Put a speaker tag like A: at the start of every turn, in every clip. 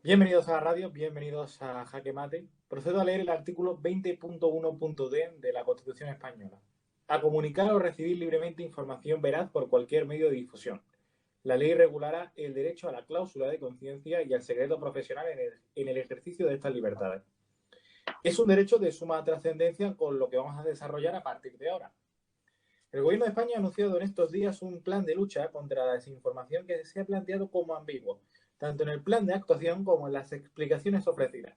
A: Bienvenidos a la radio, bienvenidos a Jaque Mate. Procedo a leer el artículo 20.1.d de la Constitución Española. A comunicar o recibir libremente información veraz por cualquier medio de difusión. La ley regulará el derecho a la cláusula de conciencia y al secreto profesional en el ejercicio de estas libertades. Es un derecho de suma trascendencia con lo que vamos a desarrollar a partir de ahora. El Gobierno de España ha anunciado en estos días un plan de lucha contra la desinformación que se ha planteado como ambiguo, tanto en el plan de actuación como en las explicaciones ofrecidas.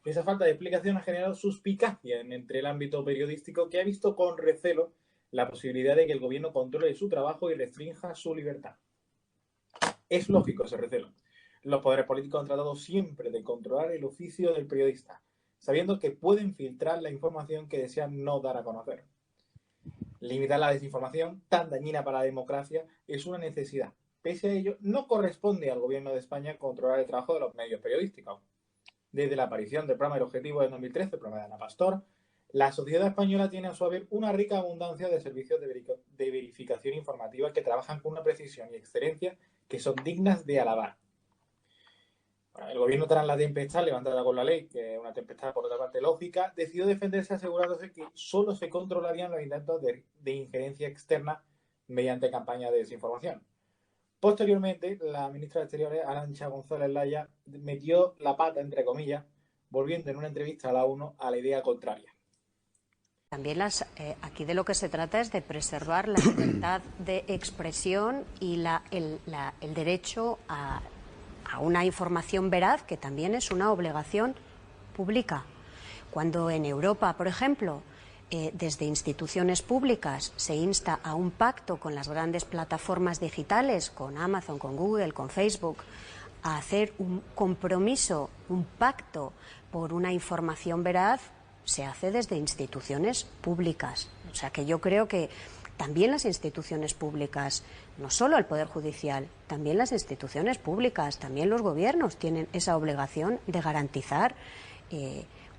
A: Esa falta de explicación ha generado suspicacia entre el ámbito periodístico, que ha visto con recelo la posibilidad de que el gobierno controle su trabajo y restrinja su libertad. Es lógico ese recelo. Los poderes políticos han tratado siempre de controlar el oficio del periodista, sabiendo que pueden filtrar la información que desean no dar a conocer. Limitar la desinformación, tan dañina para la democracia, es una necesidad. Pese a ello, no corresponde al Gobierno de España controlar el trabajo de los medios periodísticos. Desde la aparición del programa El Objetivo de 2013, el programa de Ana Pastor, la sociedad española tiene a su haber una rica abundancia de servicios de verificación informativa que trabajan con una precisión y excelencia que son dignas de alabar. Bueno, el Gobierno, tras la tempestad levantada con la ley, que es una tempestad por otra parte lógica, decidió defenderse asegurándose que solo se controlarían los intentos de injerencia externa mediante campañas de desinformación. Posteriormente, la ministra de Exteriores, Arantxa González Laya, metió la pata, entre comillas, volviendo en una entrevista a la ONU a la idea contraria.
B: También aquí de lo que se trata es de preservar la libertad de expresión y el derecho a una información veraz, que también es una obligación pública. Cuando en Europa, por ejemplo, desde instituciones públicas se insta a un pacto con las grandes plataformas digitales, con Amazon, con Google, con Facebook, a hacer un compromiso, un pacto por una información veraz, se hace desde instituciones públicas. O sea que yo creo que también las instituciones públicas, no solo el Poder Judicial, también las instituciones públicas, también los gobiernos tienen esa obligación de garantizar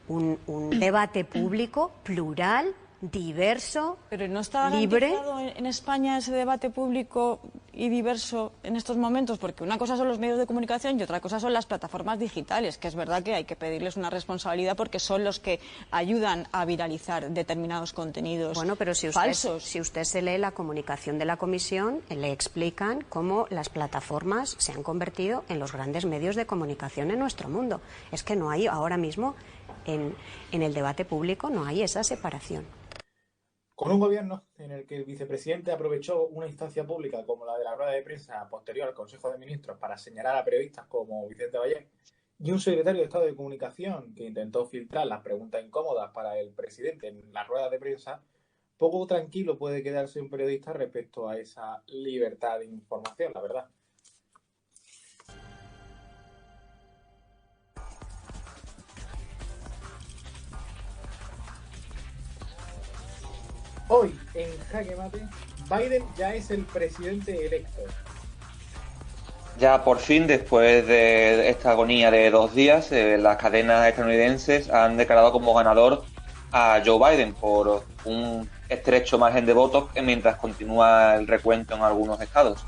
B: un debate público plural, diverso,
C: pero no está
B: libre.
C: garantizado en España ese debate público y diverso en estos momentos, porque una cosa son los medios de comunicación y otra cosa son las plataformas digitales, que es verdad que hay que pedirles una responsabilidad porque son los que ayudan a viralizar determinados contenidos
B: bueno, pero
C: falsos.
B: Si usted se lee la comunicación de la Comisión, le explican cómo las plataformas se han convertido en los grandes medios de comunicación en nuestro mundo. Es que no hay ahora mismo en el debate público, no hay esa separación.
A: Con un gobierno en el que el vicepresidente aprovechó una instancia pública como la de la rueda de prensa posterior al Consejo de Ministros para señalar a periodistas como Vicente Vallet, y un secretario de Estado de Comunicación que intentó filtrar las preguntas incómodas para el presidente en las ruedas de prensa, poco tranquilo puede quedarse un periodista respecto a esa libertad de información, la verdad. Hoy, en Jaque Mate, Biden ya es el presidente electo.
D: Ya por fin, después de esta agonía de 2 días, las cadenas estadounidenses han declarado como ganador a Joe Biden por un estrecho margen de votos mientras continúa el recuento en algunos estados.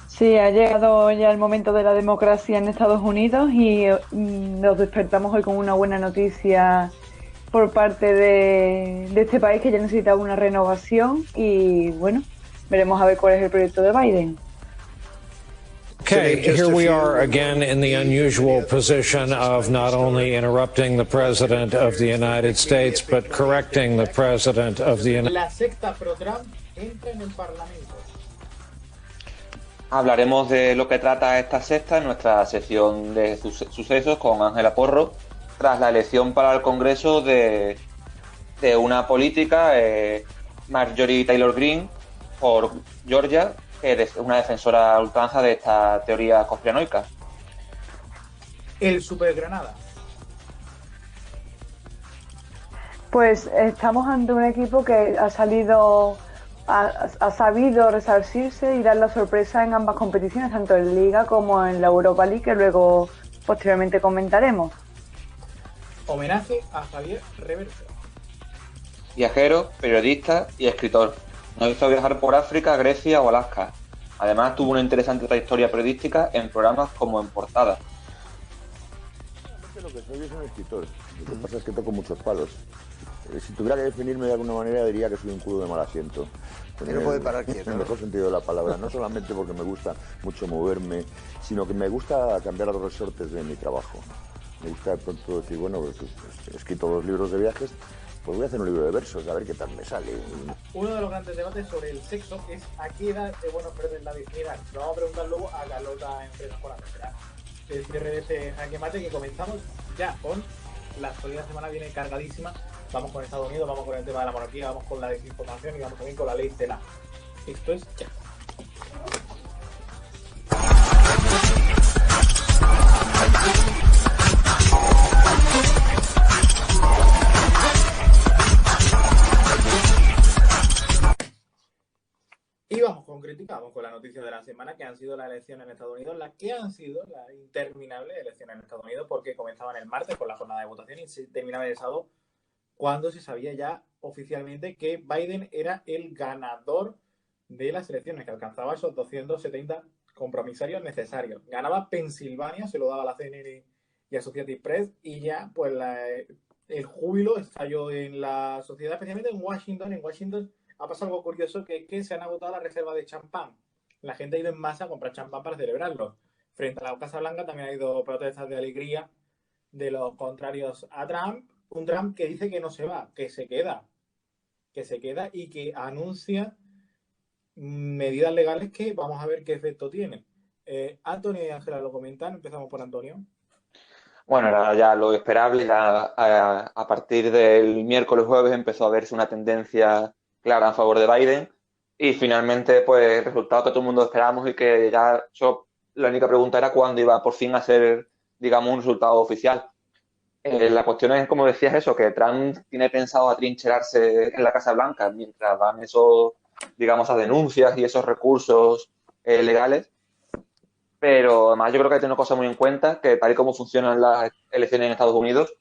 E: Sí, ha llegado ya el momento de la democracia en Estados Unidos y nos despertamos hoy con una buena noticia por parte de este país, que ya necesitaba una renovación, y bueno, veremos a ver cuál es el proyecto de Biden.
F: Okay, here we are again in the unusual position of not only interrupting the President of the United States, but correcting the President of the United States.
A: La secta pro-Trump entra en el Parlamento.
D: Hablaremos de lo que trata esta secta en nuestra sección de sucesos con Ángela Porro, tras la elección para el Congreso de una política, Marjorie Taylor Greene, por Georgia, es una defensora a ultranza de esta teoría conspiranoica.
A: El Super Granada.
E: Pues estamos ante un equipo que ha sabido resarcirse y dar la sorpresa en ambas competiciones, tanto en Liga como en la Europa League, que luego posteriormente comentaremos.
A: Homenaje a Javier Reverte.
D: Viajero, periodista y escritor. Nos hizo viajar por África, Grecia o Alaska. Además, tuvo una interesante trayectoria periodística en programas como En Portada.
G: Lo que soy es un escritor. Lo que pasa es que toco muchos palos. Si tuviera que definirme de alguna manera, diría que soy un culo de mal asiento.
H: Que no puede parar quieto.
G: En el mejor sentido de la palabra. No solamente porque me gusta mucho moverme, sino que me gusta cambiar los resortes de mi trabajo. Me gusta de pronto decir, bueno, pues, he escrito 2 libros de viajes, pues voy a hacer un libro de versos, a ver qué tal me sale.
A: Uno de los grandes debates sobre el sexo es a qué edad es bueno perder la virginidad. Lo vamos a preguntar luego a Carlota Empresa por la tercera. El cierre de este jaque mate que comenzamos ya con la actualidad semana viene cargadísima. Vamos con Estados Unidos, vamos con el tema de la monarquía, vamos con la desinformación y vamos también con la ley CELA. Esto es ya. Y vamos con crítica, vamos con las noticias de la semana, que han sido las elecciones en Estados Unidos, las que han sido las interminables elecciones en Estados Unidos, porque comenzaban el martes con la jornada de votación y se terminaba el sábado, cuando se sabía ya oficialmente que Biden era el ganador de las elecciones, que alcanzaba esos 270 compromisarios necesarios. Ganaba Pensilvania, se lo daba la CNN y Associated Press, y ya pues el júbilo estalló en la sociedad, especialmente en Washington. En Washington ha pasado algo curioso, que es que se han agotado las reservas de champán. La gente ha ido en masa a comprar champán para celebrarlo. Frente a la Casa Blanca también ha habido protestas de alegría de los contrarios a Trump. Un Trump que dice que no se va, que se queda y que anuncia medidas legales que vamos a ver qué efecto tienen. Antonio y Ángela lo comentan. Empezamos por Antonio.
D: Bueno, era ya lo esperable. Ya a partir del miércoles jueves empezó a verse una tendencia clara a favor de Biden y finalmente pues el resultado que todo el mundo esperábamos y que ya la única pregunta era cuándo iba por fin a ser, digamos, un resultado oficial. La cuestión es, como decías, eso, que Trump tiene pensado atrincherarse en la Casa Blanca mientras van esos, digamos, esas denuncias y esos recursos legales. Pero además yo creo que hay que tener una cosa muy en cuenta, que tal y como funcionan las elecciones en Estados Unidos,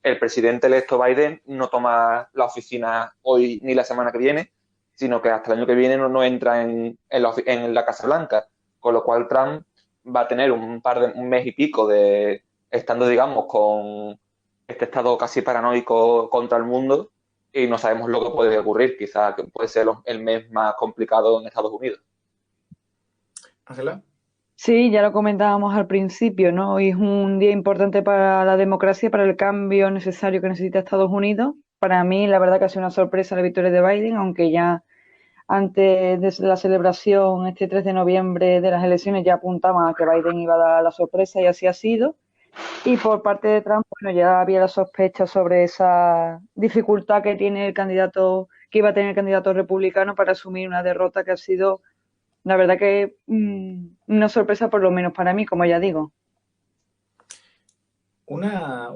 D: el presidente electo Biden no toma la oficina hoy ni la semana que viene, sino que hasta el año que viene no entra en la Casa Blanca, con lo cual Trump va a tener un mes y pico de estando, digamos, con este estado casi paranoico contra el mundo y no sabemos lo que puede ocurrir. Quizás puede ser el mes más complicado en Estados Unidos.
A: Ángela.
E: Sí, ya lo comentábamos al principio, ¿no? Hoy es un día importante para la democracia, para el cambio necesario que necesita Estados Unidos. Para mí, la verdad que ha sido una sorpresa la victoria de Biden, aunque ya antes de la celebración, este 3 de noviembre de las elecciones, ya apuntaban a que Biden iba a dar la sorpresa y así ha sido. Y por parte de Trump, bueno, ya había la sospecha sobre esa dificultad que tiene que iba a tener el candidato republicano para asumir una derrota que ha sido, la verdad que una sorpresa, por lo menos para mí, como ya digo.
A: Una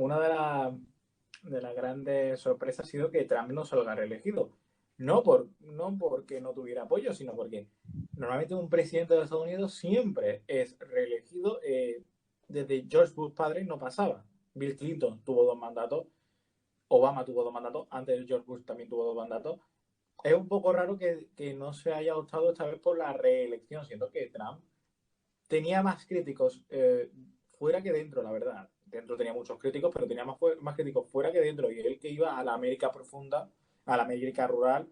A: de las grandes sorpresas ha sido que Trump no salga reelegido. No porque no tuviera apoyo, sino porque normalmente un presidente de Estados Unidos siempre es reelegido. Desde George Bush padre no pasaba. Bill Clinton tuvo 2 mandatos, Obama tuvo 2 mandatos, antes de George Bush también tuvo 2 mandatos. Es un poco raro que no se haya optado esta vez por la reelección, siendo que Trump tenía más críticos fuera que dentro, la verdad. Dentro tenía muchos críticos, pero tenía más críticos fuera que dentro. Y él que iba a la América profunda, a la América rural,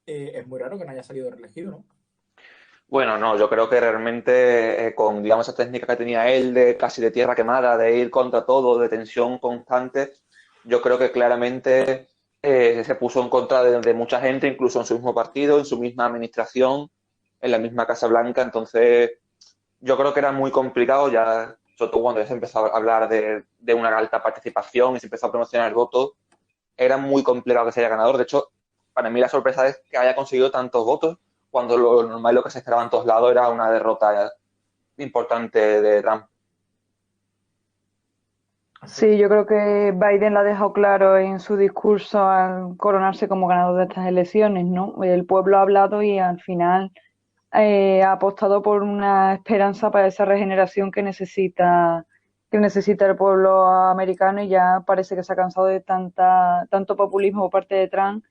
A: es muy raro que no haya salido reelegido, ¿no?
D: Bueno, no, yo creo que realmente con, digamos, esa técnica que tenía él de casi de tierra quemada, de ir contra todo, de tensión constante, yo creo que claramente se puso en contra de mucha gente, incluso en su mismo partido, en su misma administración, en la misma Casa Blanca. Entonces, yo creo que era muy complicado ya, sobre todo cuando ya se empezó a hablar de una alta participación y se empezó a promocionar el voto, era muy complicado que se haya ganador. De hecho, para mí la sorpresa es que haya conseguido tantos votos, cuando lo normal, lo que se esperaba en todos lados era una derrota importante de Trump.
E: Sí, yo creo que Biden lo ha dejado claro en su discurso al coronarse como ganador de estas elecciones, ¿no? El pueblo ha hablado y al final ha apostado por una esperanza para esa regeneración que necesita el pueblo americano, y ya parece que se ha cansado de tanto populismo por parte de Trump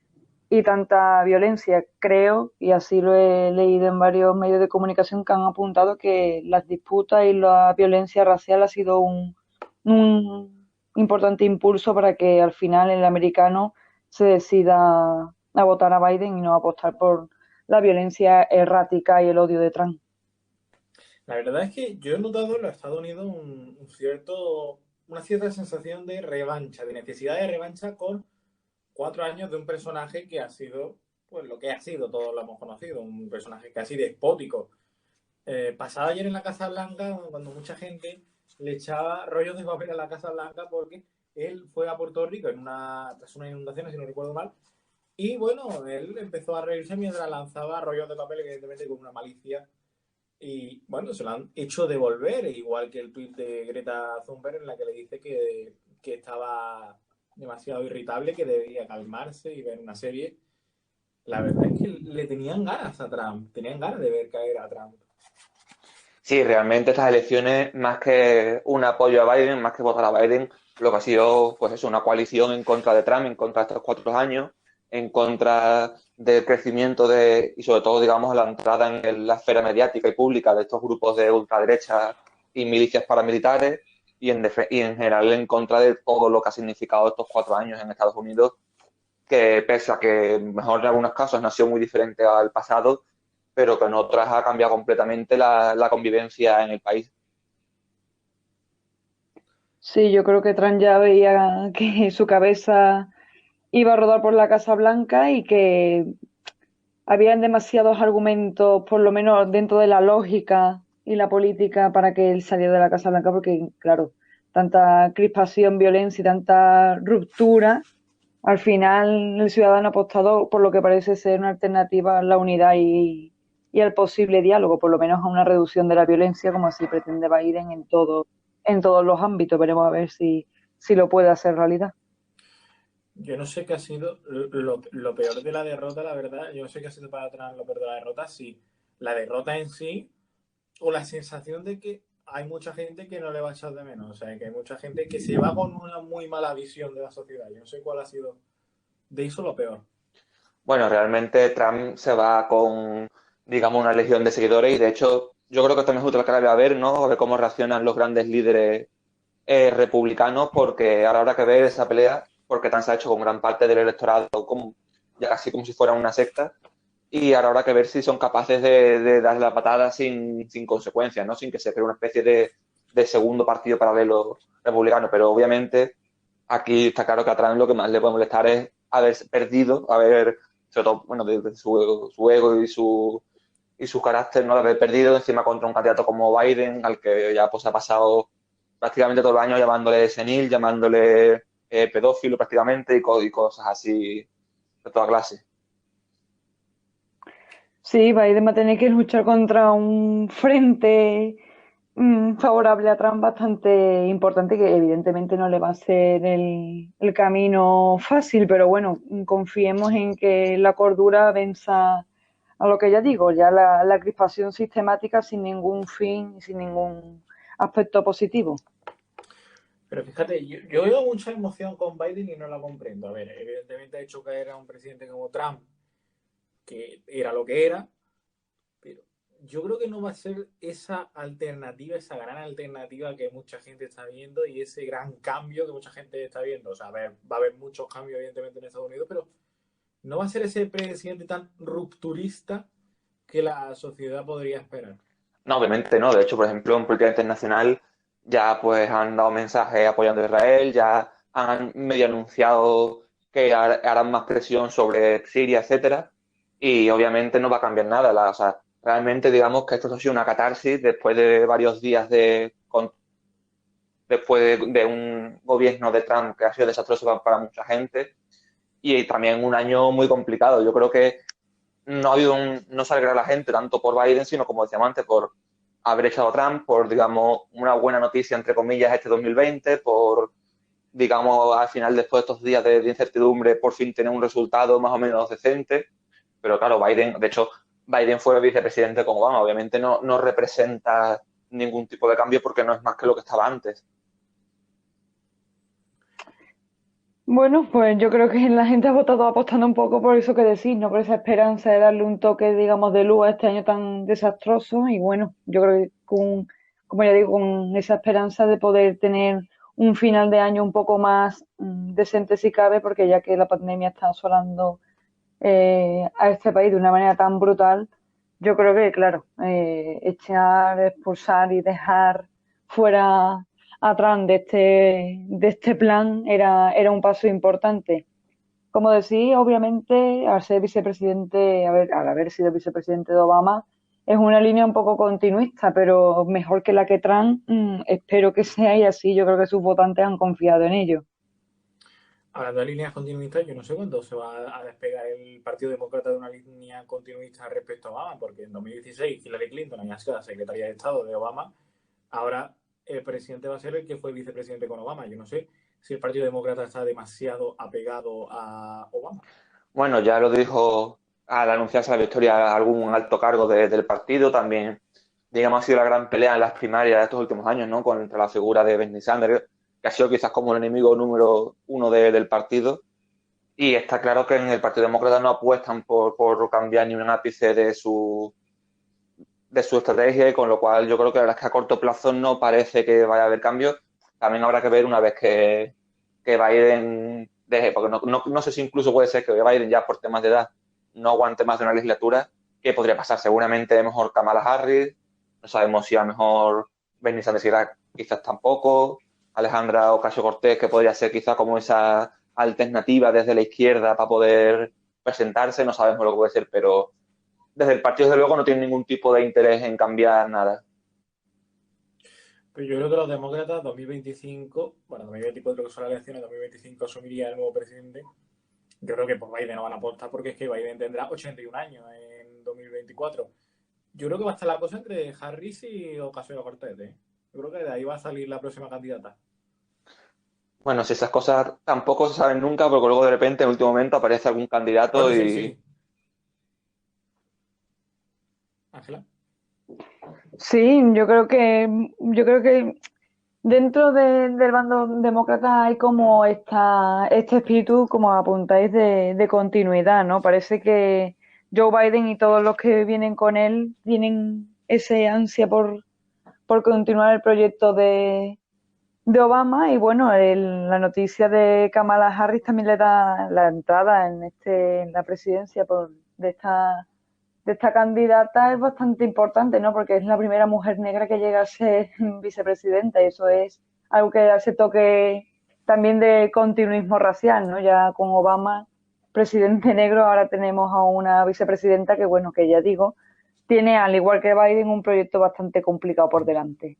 E: y tanta violencia. Creo, y así lo he leído en varios medios de comunicación, que han apuntado que las disputas y la violencia racial ha sido un importante impulso para que al final el americano se decida a votar a Biden y no a apostar por la violencia errática y el odio de Trump.
A: La verdad es que yo he notado en los Estados Unidos una cierta sensación de revancha, de necesidad de revancha con 4 años de un personaje que ha sido, pues lo que ha sido, todos lo hemos conocido, un personaje casi despótico. Pasaba ayer en la Casa Blanca cuando mucha gente le echaba rollos de papel a la Casa Blanca porque él fue a Puerto Rico tras una inundación, si no recuerdo mal, y bueno, él empezó a reírse mientras lanzaba rollos de papel, evidentemente con una malicia. Y bueno, se lo han hecho devolver, igual que el tuit de Greta Thunberg en la que le dice que estaba demasiado irritable, que debía calmarse y ver una serie. La verdad es que le tenían ganas a Trump, tenían ganas de ver caer a Trump.
D: Sí, realmente estas elecciones, más que un apoyo a Biden, más que votar a Biden, lo que ha sido, pues eso, una coalición en contra de Trump, en contra de estos 4 años, en contra del crecimiento y sobre todo, digamos, la entrada en la esfera mediática y pública de estos grupos de ultraderecha y milicias paramilitares, y en general en contra de todo lo que ha significado estos 4 años en Estados Unidos, que pese a que mejor en algunos casos no ha sido muy diferente al pasado, pero que en otras ha cambiado completamente la convivencia en el país.
E: Sí, yo creo que Trump ya veía que su cabeza iba a rodar por la Casa Blanca y que habían demasiados argumentos, por lo menos dentro de la lógica y la política, para que él saliera de la Casa Blanca, porque, claro, tanta crispación, violencia y tanta ruptura, al final el ciudadano ha apostado por lo que parece ser una alternativa a la unidad y al posible diálogo, por lo menos a una reducción de la violencia, como así pretende Biden en todos los ámbitos. Veremos a ver si lo puede hacer realidad.
A: Yo no sé qué ha sido lo peor de la derrota, la verdad. Yo no sé qué ha sido para Trump lo peor de la derrota, si la derrota en sí o la sensación de que hay mucha gente que no le va a echar de menos. O sea, que hay mucha gente que se va con una muy mala visión de la sociedad. Yo no sé cuál ha sido de eso lo peor.
D: Bueno, realmente Trump se va con, digamos, una legión de seguidores y de hecho yo creo que esto es útil que la vea a ver, ¿no? A ver cómo reaccionan los grandes líderes republicanos, porque ahora habrá que ver esa pelea, porque Trump se ha hecho con gran parte del electorado ya casi como si fuera una secta, y ahora habrá que ver si son capaces de darle la patada sin consecuencias, ¿no? Sin que se cree una especie de segundo partido paralelo republicano, pero obviamente aquí está claro que a Trump lo que más le puede molestar es haber perdido, sobre todo, bueno, de su ego y su carácter, ¿no? De haber perdido encima contra un candidato como Biden, al que ya pues ha pasado prácticamente todo el año llamándole senil, llamándole pedófilo prácticamente y cosas así de toda clase.
E: Sí, Biden va a tener que luchar contra un frente favorable a Trump bastante importante, que evidentemente no le va a ser el camino fácil, pero bueno, confiemos en que la cordura venza a lo que ya digo, ya la crispación sistemática sin ningún fin y sin ningún aspecto positivo.
A: Pero fíjate, yo veo mucha emoción con Biden y no la comprendo. A ver, evidentemente ha hecho caer a un presidente como Trump, que era lo que era, pero yo creo que no va a ser esa alternativa, esa gran alternativa que mucha gente está viendo y ese gran cambio que mucha gente está viendo. O sea, va a haber muchos cambios evidentemente en Estados Unidos, pero no va a ser ese presidente tan rupturista que la sociedad podría esperar.
D: No, obviamente no. De hecho, por ejemplo, en política internacional ya pues han dado mensajes apoyando a Israel, ya han medio anunciado que harán más presión sobre Siria, etcétera, y obviamente no va a cambiar nada. O sea, realmente digamos que esto ha sido una catarsis después de varios días después de un gobierno de Trump que ha sido desastroso para mucha gente y también un año muy complicado. Yo creo que no ha habido no se alegra la gente tanto por Biden, sino, como decíamos antes, por haber echado a Trump, por, digamos, una buena noticia, entre comillas, este 2020, por, digamos, al final, después de estos días de incertidumbre, por fin tener un resultado más o menos decente. Pero claro, Biden, de hecho, Biden fue vicepresidente con Obama. Obviamente no representa ningún tipo de cambio porque no es más que lo que estaba antes.
E: Bueno, pues yo creo que la gente ha votado apostando un poco por eso que decís, ¿no? Por esa esperanza de darle un toque, digamos, de luz a este año tan desastroso. Y bueno, yo creo que como ya digo, con esa esperanza de poder tener un final de año un poco más decente si cabe, porque ya que la pandemia está asolando a este país de una manera tan brutal, yo creo que, claro, echar, expulsar y dejar fuera a Trump de este plan era un paso importante. Como decía, obviamente, al ser vicepresidente, al haber sido vicepresidente de Obama, es una línea un poco continuista, pero mejor que la que Trump, espero que sea y así yo creo que sus votantes han confiado en ello.
A: Hablando de líneas continuistas, yo no sé cuándo se va a despegar el Partido Demócrata de una línea continuista respecto a Obama, porque en 2016 Hillary Clinton había sido la secretaria de Estado de Obama, ahora el presidente va a ser el que fue vicepresidente con Obama. Yo no sé si el Partido Demócrata está demasiado apegado a Obama.
D: Bueno, ya lo dijo al anunciarse la victoria algún alto cargo del partido. También, digamos, ha sido la gran pelea en las primarias de estos últimos años, ¿no? Contra la figura de Bernie Sanders, que ha sido quizás como el enemigo número uno del partido. Y está claro que en el Partido Demócrata no apuestan por cambiar ni un ápice de su estrategia, y con lo cual yo creo que la verdad es que a corto plazo no parece que vaya a haber cambios. También habrá que ver una vez que Biden deje, porque no sé si incluso puede ser que Biden ya por temas de edad no aguante más de una legislatura. ¿Qué podría pasar? Seguramente mejor Kamala Harris, no sabemos si a lo mejor Bernie Sanders irá, quizás tampoco, Alejandra Ocasio-Cortez, que podría ser quizás como esa alternativa desde la izquierda para poder presentarse, no sabemos lo que puede ser, pero desde el partido, desde luego, no tiene ningún tipo de interés en cambiar nada.
A: Pero yo creo que los demócratas 2025, bueno, 2024 que son las elecciones, 2025 asumiría el nuevo presidente. Yo creo que por Biden no van a apostar porque es que Biden tendrá 81 años en 2024. Yo creo que va a estar la cosa entre Harris y Ocasio-Cortez, ¿eh? Yo creo que de ahí va a salir la próxima candidata.
D: Bueno, si esas cosas tampoco se saben nunca, porque luego de repente en último momento aparece algún candidato
A: Bueno, sí,
D: y...
A: sí. Ángela.
E: Sí, yo creo que dentro del bando demócrata hay como este espíritu, como apuntáis, de continuidad, ¿no? Parece que Joe Biden y todos los que vienen con él tienen ese ansia por continuar el proyecto de Obama y bueno, la noticia de Kamala Harris también le da la entrada en la presidencia de esta candidata es bastante importante, ¿no? Porque es la primera mujer negra que llega a ser vicepresidenta y eso es algo que hace toque también de continuismo racial, ¿no? Ya con Obama, presidente negro, ahora tenemos a una vicepresidenta que, bueno, que ya digo, tiene, al igual que Biden, un proyecto bastante complicado por delante.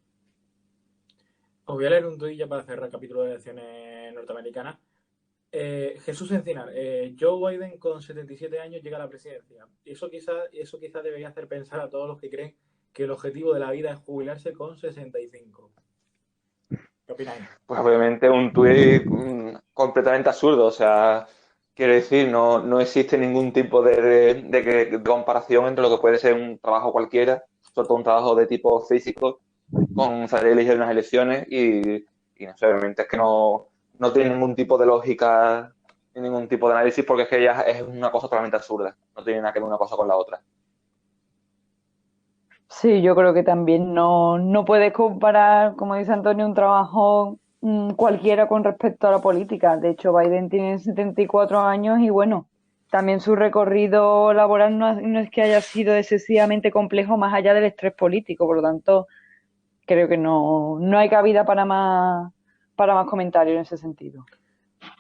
A: Os voy a leer un tuit ya para cerrar el capítulo de elecciones norteamericanas. Jesús Encinar, Joe Biden con 77 años llega a la presidencia. Eso quizá debería hacer pensar a todos los que creen que el objetivo de la vida es jubilarse con 65. ¿Qué opináis?
D: Pues obviamente un tuit completamente absurdo. O sea, quiero decir, no existe ningún tipo de comparación entre lo que puede ser un trabajo cualquiera, sobre todo un trabajo de tipo físico, con salir a elegir unas elecciones y no sé, obviamente es que no tiene ningún tipo de lógica ni ningún tipo de análisis, porque es que ya es una cosa totalmente absurda. No tiene nada que ver una cosa con la otra.
E: Sí, yo creo que también no puedes comparar, como dice Antonio, un trabajo cualquiera con respecto a la política. De hecho, Biden tiene 74 años y bueno, también su recorrido laboral no es que haya sido excesivamente complejo más allá del estrés político. Por lo tanto, creo que no hay cabida para más comentarios en ese sentido.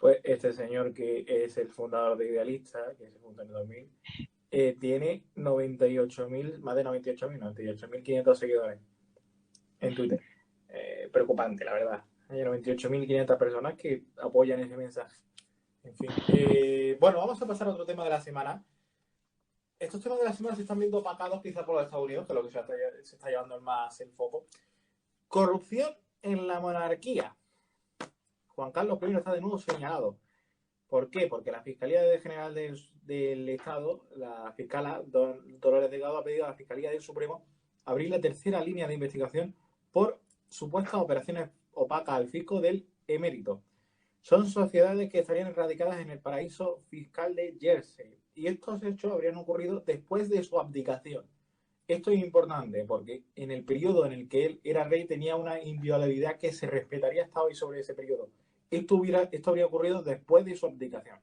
A: Pues este señor, que es el fundador de Idealista, que se fundó en el 2000, tiene 98.000, más de 98.500 seguidores en Twitter. Preocupante, la verdad. Hay 98.500 personas que apoyan ese mensaje. En fin. Bueno, vamos a pasar a otro tema de la semana. estos temas de la semana se están viendo opacados quizá por los Estados Unidos, que es lo que se está llevando más el foco. Corrupción en la monarquía. Juan Carlos I está de nuevo señalado. ¿Por qué? Porque la Fiscalía General del Estado, la fiscala Dolores Delgado, ha pedido a la Fiscalía del Supremo abrir la tercera línea de investigación por supuestas operaciones opacas al fisco del emérito. Son sociedades que estarían radicadas en el paraíso fiscal de Jersey. Y estos hechos habrían ocurrido después de su abdicación. Esto es importante porque en el periodo en el que él era rey tenía una inviolabilidad que se respetaría hasta hoy sobre ese periodo. Esto habría ocurrido después de su abdicación.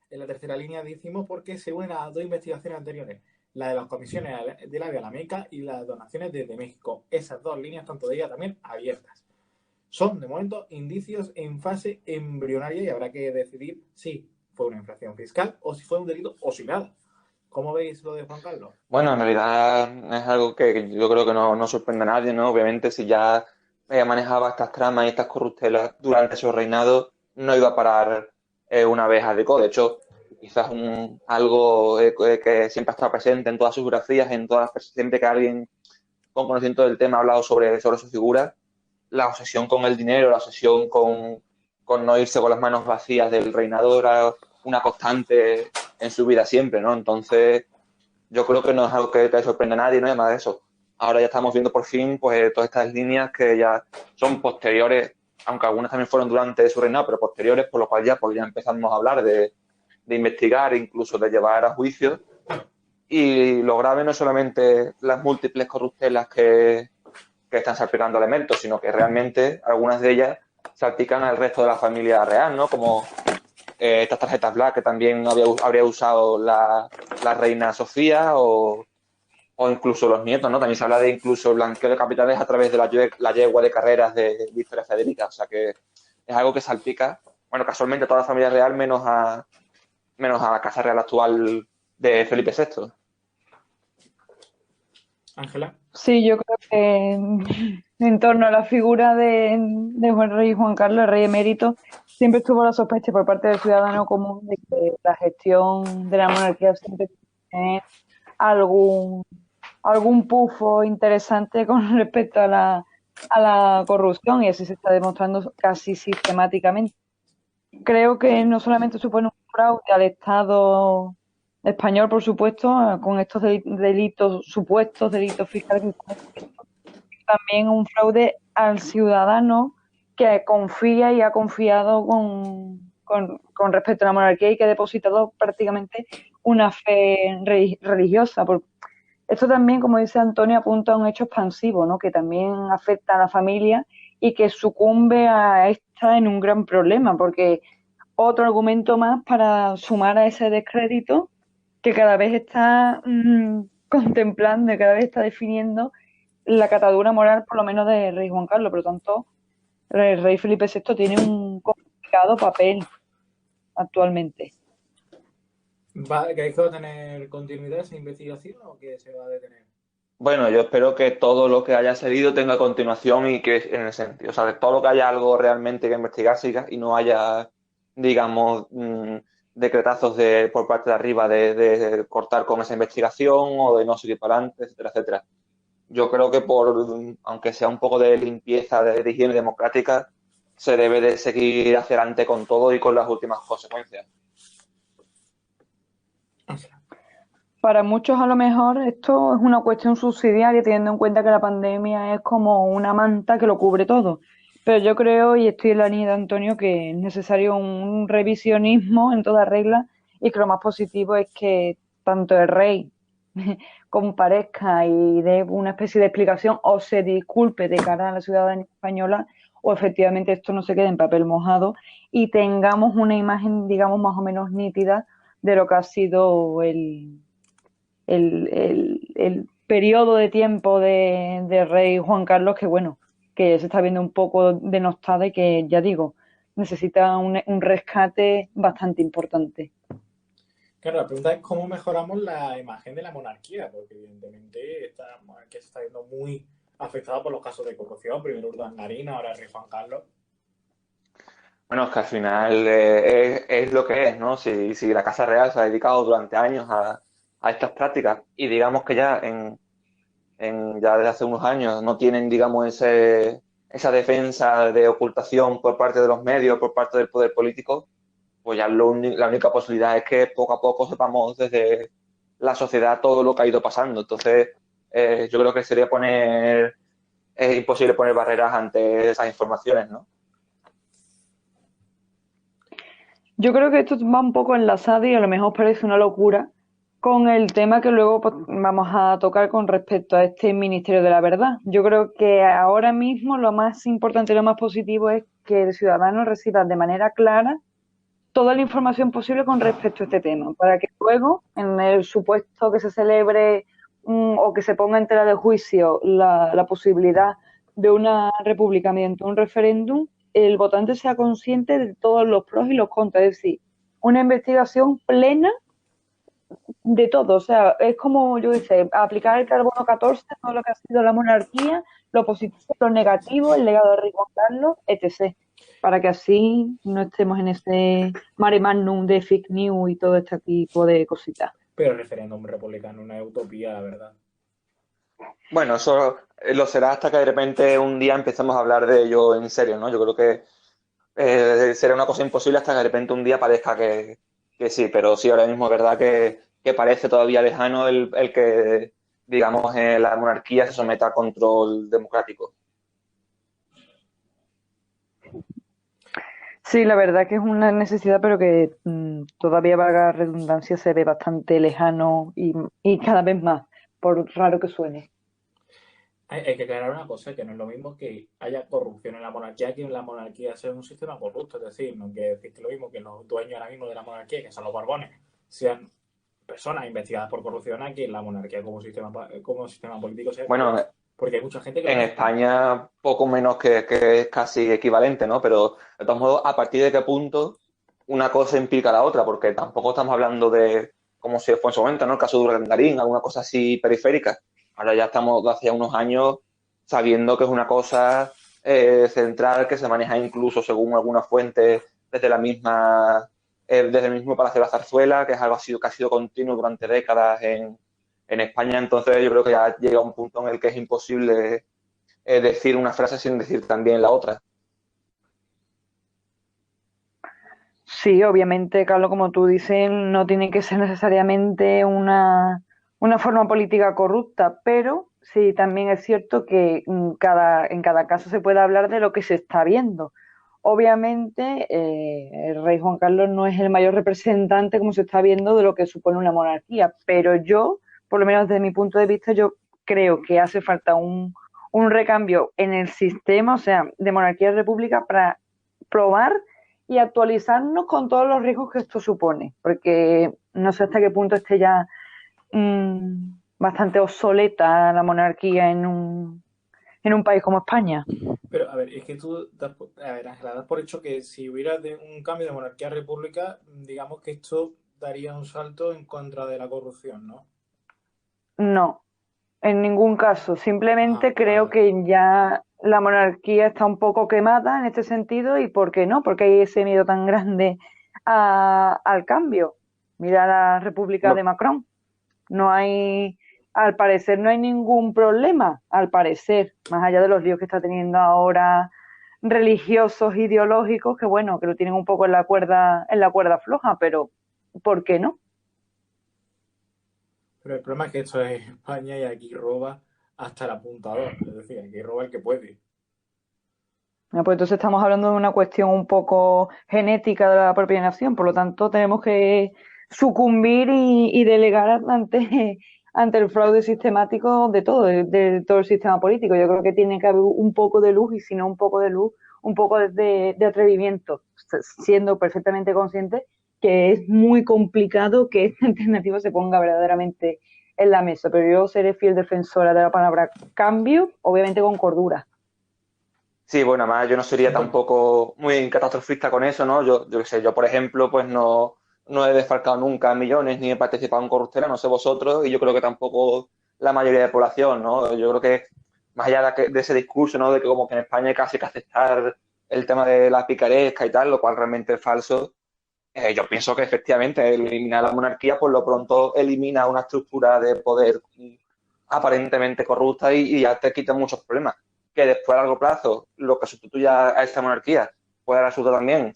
A: En la tercera línea decimos porque se unen a dos investigaciones anteriores, la de las comisiones del AVE a la Meca y las donaciones desde México. Esas dos líneas, tanto de ella también abiertas. Son, de momento, indicios en fase embrionaria y habrá que decidir si fue una infracción fiscal o si fue un delito o si nada. ¿Cómo veis lo de Juan Carlos?
D: Bueno, en realidad es algo que yo creo que no sorprende a nadie, ¿no? Obviamente, si ya manejaba estas tramas y estas corruptelas durante su reinado, no iba a parar una vez abdicó. De hecho, quizás algo que siempre ha estado presente en todas sus biografías, siempre que alguien con conocimiento del tema ha hablado sobre su figura, la obsesión con el dinero, la obsesión con no irse con las manos vacías del reinado era una constante en su vida siempre, ¿no? Entonces, yo creo que no es algo que sorprenda a nadie, ¿no? Y además de eso, ahora ya estamos viendo por fin pues todas estas líneas que ya son posteriores, aunque algunas también fueron durante su reinado, pero posteriores, por lo cual ya empezamos a hablar de investigar, incluso de llevar a juicio. Y lo grave no es solamente las múltiples corruptelas que están salpicando al emérito, sino que realmente algunas de ellas salpican al resto de la familia real, ¿no? Como estas tarjetas black que también habría usado la reina Sofía o incluso los nietos, ¿no? También se habla de incluso blanqueo de capitales a través de la yegua de carreras de Victoria Federica. O sea que es algo que salpica, bueno, casualmente a toda la familia real menos a la casa real actual de Felipe VI.
A: Ángela.
E: Sí, yo creo que en torno a la figura de Juan Rey Juan Carlos, el rey emérito, siempre estuvo la sospecha por parte del ciudadano común de que la gestión de la monarquía siempre tiene algún pufo interesante con respecto a la corrupción, y así se está demostrando casi sistemáticamente. Creo que no solamente supone un fraude al Estado español, por supuesto, con estos supuestos delitos fiscales, también un fraude al ciudadano que confía y ha confiado con respecto a la monarquía y que ha depositado prácticamente una fe religiosa. Esto también, como dice Antonio, apunta a un hecho expansivo, ¿no? Que también afecta a la familia y que sucumbe a esta en un gran problema, porque otro argumento más para sumar a ese descrédito que cada vez está contemplando y cada vez está definiendo la catadura moral, por lo menos de Rey Juan Carlos. Por lo tanto, el rey Felipe VI tiene un complicado papel actualmente.
A: ¿Creéis que va a tener continuidad esa investigación o que se va a detener?
D: Bueno, yo espero que todo lo que haya salido tenga continuación y que en el sentido, o sea, de todo lo que haya algo realmente que investigar siga y no haya, digamos, decretazos por parte de arriba de cortar con esa investigación o de no seguir para adelante, etcétera, etcétera. Yo creo que aunque sea un poco de limpieza, de higiene democrática, se debe de seguir hacia adelante con todo y con las últimas consecuencias.
E: Para muchos a lo mejor esto es una cuestión subsidiaria, teniendo en cuenta que la pandemia es como una manta que lo cubre todo. Pero yo creo, y estoy en la línea de Antonio, que es necesario un revisionismo en toda regla y que lo más positivo es que tanto el rey comparezca y dé una especie de explicación o se disculpe de cara a la ciudadanía española, o efectivamente esto no se quede en papel mojado y tengamos una imagen, digamos, más o menos nítida de lo que ha sido el periodo de tiempo de rey Juan Carlos, que bueno, que se está viendo un poco denostada y que, ya digo, necesita un rescate bastante importante.
A: Claro, la pregunta es cómo mejoramos la imagen de la monarquía, porque evidentemente esta monarquía se está viendo muy afectada por los casos de corrupción, primero Urdangarín, ahora el rey Juan Carlos.
D: Bueno, es que al final es lo que es, ¿no? Si la Casa Real se ha dedicado durante años a a estas prácticas y digamos que ya ya desde hace unos años no tienen, digamos, esa defensa de ocultación por parte de los medios, por parte del poder político, pues ya la única posibilidad es que poco a poco sepamos desde la sociedad todo lo que ha ido pasando. Entonces, yo creo que es imposible poner barreras ante esas informaciones, ¿no?
E: Yo creo que esto va un poco enlazado y a lo mejor parece una locura con el tema que luego pues, vamos a tocar con respecto a este Ministerio de la Verdad. Yo creo que ahora mismo lo más importante y lo más positivo es que el ciudadano reciba de manera clara toda la información posible con respecto a este tema, para que luego, en el supuesto que se celebre o que se ponga en tela de juicio la posibilidad de una república mediante un referéndum, el votante sea consciente de todos los pros y los contras, es decir, una investigación plena de todo, o sea, es como, yo sé, aplicar el carbono 14, todo lo que ha sido la monarquía, lo positivo, lo negativo, el legado de Rey Juan Carlos, etc., para que así no estemos en este mare magnum de fake news y todo este tipo de cositas.
A: Pero el referéndum republicano es una utopía, la verdad.
D: Bueno, eso lo será hasta que de repente un día empecemos a hablar de ello en serio, ¿no? Yo creo que será una cosa imposible hasta que de repente un día parezca que sí, pero sí, ahora mismo es verdad que parece todavía lejano el que, digamos, la monarquía se someta a control democrático.
E: Sí, la verdad que es una necesidad, pero que todavía, valga redundancia, se ve bastante lejano y cada vez más, por raro que suene.
A: Hay que aclarar una cosa, que no es lo mismo que haya corrupción en la monarquía que en la monarquía sea un sistema corrupto. Es decir, no quiere decir que lo mismo que los dueños ahora mismo de la monarquía, que son los Borbones, sean personas investigadas por corrupción, aquí en la monarquía como sistema político sea.
D: Bueno,
A: porque hay mucha gente que
D: en España poco menos que es casi equivalente, ¿no? Pero de todos modos, ¿a partir de qué punto una cosa implica la otra? Porque tampoco estamos hablando de, como se fue en su momento, ¿no? El caso de Urdangarín, alguna cosa así periférica. Ahora ya estamos hace unos años sabiendo que es una cosa central que se maneja incluso según algunas fuentes desde desde el mismo Palacio de la Zarzuela, que es algo que ha sido continuo durante décadas en España. Entonces yo creo que ya llega un punto en el que es imposible decir una frase sin decir también la otra.
E: Sí, obviamente, Carlos, como tú dices, no tiene que ser necesariamente una forma política corrupta, pero sí también es cierto que en cada caso se puede hablar de lo que se está viendo. Obviamente, el rey Juan Carlos no es el mayor representante, como se está viendo, de lo que supone una monarquía, pero yo, por lo menos desde mi punto de vista, yo creo que hace falta un recambio en el sistema, o sea, de monarquía y república, para probar y actualizarnos con todos los riesgos que esto supone, porque no sé hasta qué punto esté ya bastante obsoleta la monarquía en un país como España.
A: Pero, a ver, es que tú das por hecho que si hubiera un cambio de monarquía a república, digamos que esto daría un salto en contra de la corrupción, ¿no?
E: No, en ningún caso. Simplemente creo que ya la monarquía está un poco quemada en este sentido y ¿por qué no? Porque hay ese miedo tan grande al cambio. Mira la República de Macron. Al parecer no hay ningún problema, al parecer, más allá de los líos que está teniendo ahora religiosos, ideológicos, que bueno, que lo tienen un poco en la cuerda floja, pero ¿por qué no?
A: Pero el problema es que esto es España y aquí roba hasta el apuntador, es decir, aquí roba el que puede.
E: Pues entonces estamos hablando de una cuestión un poco genética de la propia nación, por lo tanto tenemos que sucumbir y delegar ante el fraude sistemático de todo el sistema político. Yo creo que tiene que haber un poco de luz y si no un poco de luz, un poco de atrevimiento, siendo perfectamente consciente que es muy complicado que esta alternativa se ponga verdaderamente en la mesa. Pero yo seré fiel defensora de la palabra cambio, obviamente con cordura.
D: Sí, bueno, además yo no sería tampoco muy catastrofista con eso, ¿no? Yo qué sé, yo por ejemplo, pues no he desfalcado nunca millones ni he participado en corruptela, no sé vosotros, y yo creo que tampoco la mayoría de la población, ¿no? Yo creo que más allá de ese discurso, ¿no? De que como que en España hay casi que aceptar el tema de la picaresca y tal, lo cual realmente es falso, Yo pienso que efectivamente eliminar la monarquía por lo pronto elimina una estructura de poder aparentemente corrupta y ya te quita muchos problemas. Que después a largo plazo lo que sustituya a esta monarquía pueda resultar también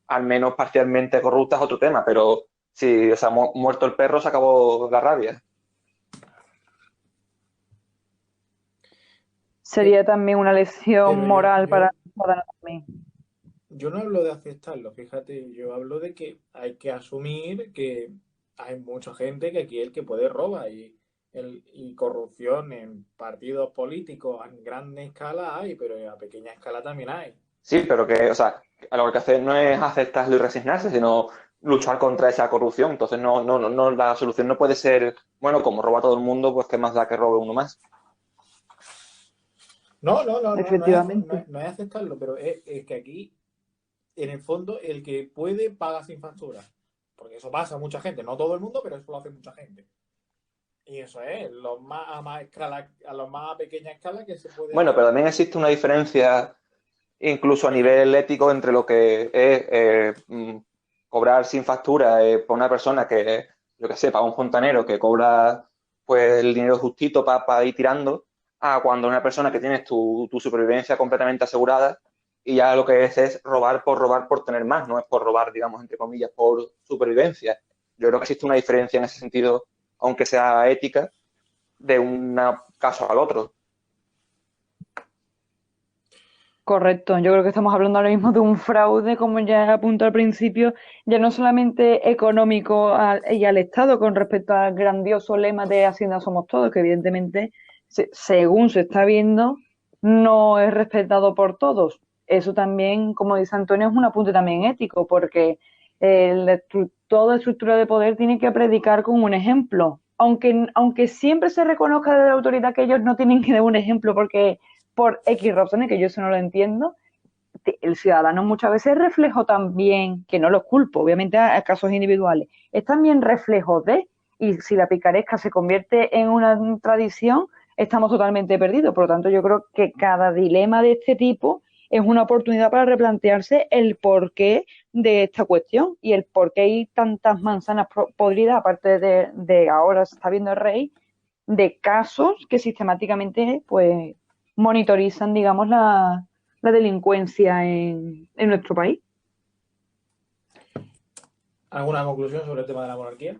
D: al menos parcialmente corrupta es otro tema, pero si se ha muerto el perro se acabó la rabia.
E: Sería también una lección
A: Pero
E: moral para los ciudadanos también.
A: yo no hablo de aceptarlo, fíjate, yo hablo de que hay que asumir que hay mucha gente que aquí el que puede roba y corrupción en partidos políticos a gran escala hay, pero a pequeña escala también hay.
D: Sí, pero que, o sea, a lo que hay que hacer no es aceptarlo y resignarse, sino luchar contra esa corrupción. Entonces no, la solución no puede ser, bueno, como roba todo el mundo, pues qué más da que robe uno más.
A: No
E: Efectivamente.
A: no es aceptarlo, pero es que aquí, en el fondo, el que puede paga sin factura. Porque eso pasa a mucha gente, no todo el mundo, pero eso lo hace mucha gente. Y eso es, a los más a pequeña escala que se puede
D: Bueno,
A: hacer.
D: pero también existe una diferencia, incluso a nivel ético, entre lo que es cobrar sin factura por una persona que, yo que sé, para un fontanero que cobra pues el dinero justito para ir tirando, a cuando una persona que tienes tu supervivencia completamente asegurada y ya lo que es robar por tener más, no es por robar, digamos, entre comillas, por supervivencia. Yo creo que existe una diferencia en ese sentido, aunque sea ética, de un caso al otro.
E: Correcto, yo creo que estamos hablando ahora mismo de un fraude, como ya apuntó al principio, ya no solamente económico y al Estado con respecto al grandioso lema de Hacienda somos todos, que evidentemente, según se está viendo, no es respetado por todos. Eso también, como dice Antonio, es un apunte también ético, porque toda estructura de poder tiene que predicar con un ejemplo. Aunque siempre se reconozca de la autoridad que ellos no tienen que dar un ejemplo porque por X razones, que yo eso no lo entiendo, el ciudadano muchas veces es reflejo también, que no los culpo, obviamente a casos individuales, es también reflejo de, y si la picaresca se convierte en una tradición, estamos totalmente perdidos. Por lo tanto, yo creo que cada dilema de este tipo es una oportunidad para replantearse el porqué de esta cuestión y el por qué hay tantas manzanas podridas, aparte de ahora se está viendo el rey, de casos que sistemáticamente pues monitorizan, digamos, la delincuencia en nuestro país.
A: ¿Alguna conclusión sobre el tema de la monarquía?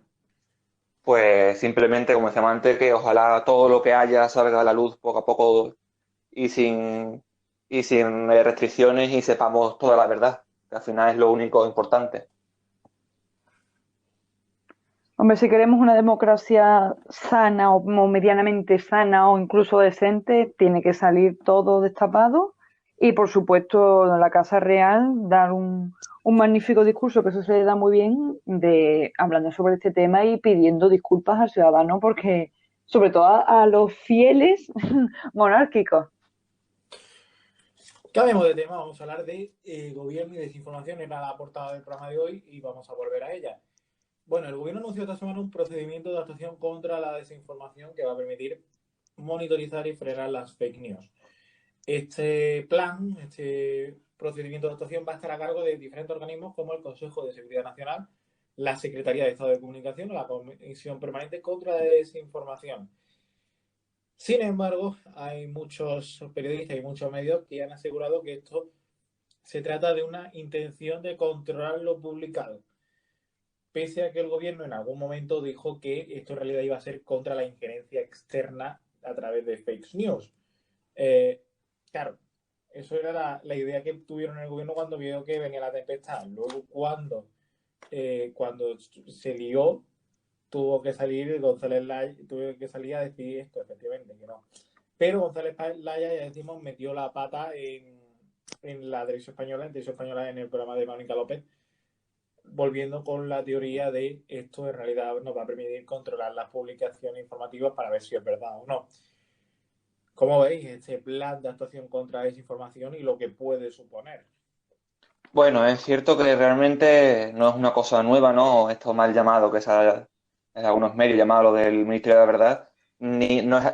D: Pues simplemente, como decíamos antes, que ojalá todo lo que haya salga a la luz poco a poco y sin restricciones y sepamos toda la verdad, que al final es lo único importante.
E: Hombre, si queremos una democracia sana o medianamente sana o incluso decente, tiene que salir todo destapado y, por supuesto, la Casa Real dar un magnífico discurso, que eso se le da muy bien, hablando sobre este tema y pidiendo disculpas al ciudadano, porque, sobre todo a los fieles monárquicos.
A: Cambiemos de tema, vamos a hablar de gobierno y desinformación. Era la portada del programa de hoy y vamos a volver a ella. Bueno, el gobierno anunció esta semana un procedimiento de actuación contra la desinformación que va a permitir monitorizar y frenar las fake news. Este procedimiento de actuación va a estar a cargo de diferentes organismos como el Consejo de Seguridad Nacional, la Secretaría de Estado de Comunicación o la Comisión Permanente contra la Desinformación. Sin embargo, hay muchos periodistas y muchos medios que han asegurado que esto se trata de una intención de controlar lo publicado, pese a que el gobierno en algún momento dijo que esto en realidad iba a ser contra la injerencia externa a través de fake news. Claro, eso era la idea que tuvieron en el gobierno cuando vio que venía la tempestad. Luego, cuando se lió, tuvo que salir González Laya, a decir esto, efectivamente, que no. Pero González Laya, ya decimos, metió la pata en la Televisión Española, en el programa de Mónica López, volviendo con la teoría de esto en realidad nos va a permitir controlar las publicaciones informativas para ver si es verdad o no. ¿Cómo veis este plan de actuación contra la desinformación y lo que puede suponer?
D: Bueno, es cierto que realmente no es una cosa nueva, ¿no? Esto mal llamado, que en algunos medios llamado lo del Ministerio de la Verdad,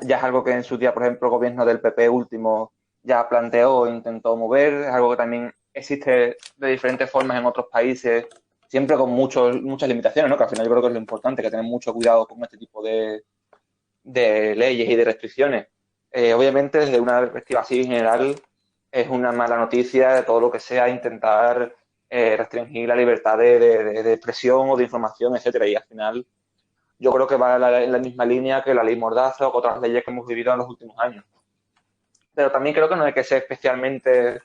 D: ya es algo que en su día, por ejemplo, el gobierno del PP último ya planteó e intentó mover, es algo que también existe de diferentes formas en otros países siempre con muchas limitaciones, ¿no? Que al final yo creo que es lo importante, que tener mucho cuidado con este tipo de leyes y de restricciones. Obviamente, desde una perspectiva así general, es una mala noticia de todo lo que sea intentar restringir la libertad de expresión o de información, etcétera. Y al final, yo creo que va en la misma línea que la ley Mordaza o otras leyes que hemos vivido en los últimos años. Pero también creo que no hay que ser especialmente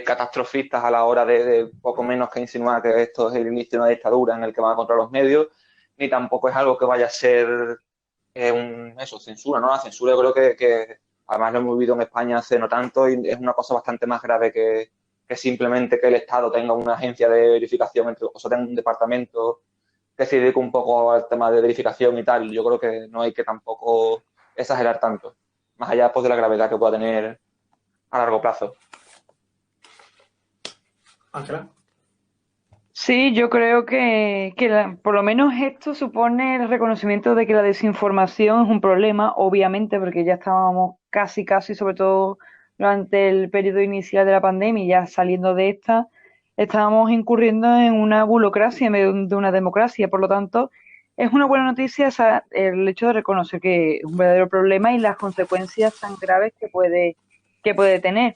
D: catastrofistas a la hora de poco menos que insinuar que esto es el inicio de una dictadura en el que van a controlar los medios, ni tampoco es algo que vaya a ser censura, ¿no? La censura yo creo que además lo hemos vivido en España hace no tanto y es una cosa bastante más grave que simplemente que el Estado tenga una agencia de verificación, o sea, tenga un departamento que se dedique un poco al tema de verificación y tal. Yo creo que no hay que tampoco exagerar tanto, más allá pues, de la gravedad que pueda tener a largo plazo.
A: Ángela.
E: Sí, yo creo por lo menos esto supone el reconocimiento de que la desinformación es un problema, obviamente, porque ya estábamos casi, sobre todo durante el periodo inicial de la pandemia, y ya saliendo de esta, estábamos incurriendo en una burocracia en medio de una democracia. Por lo tanto, es una buena noticia el hecho de reconocer que es un verdadero problema y las consecuencias tan graves que puede tener.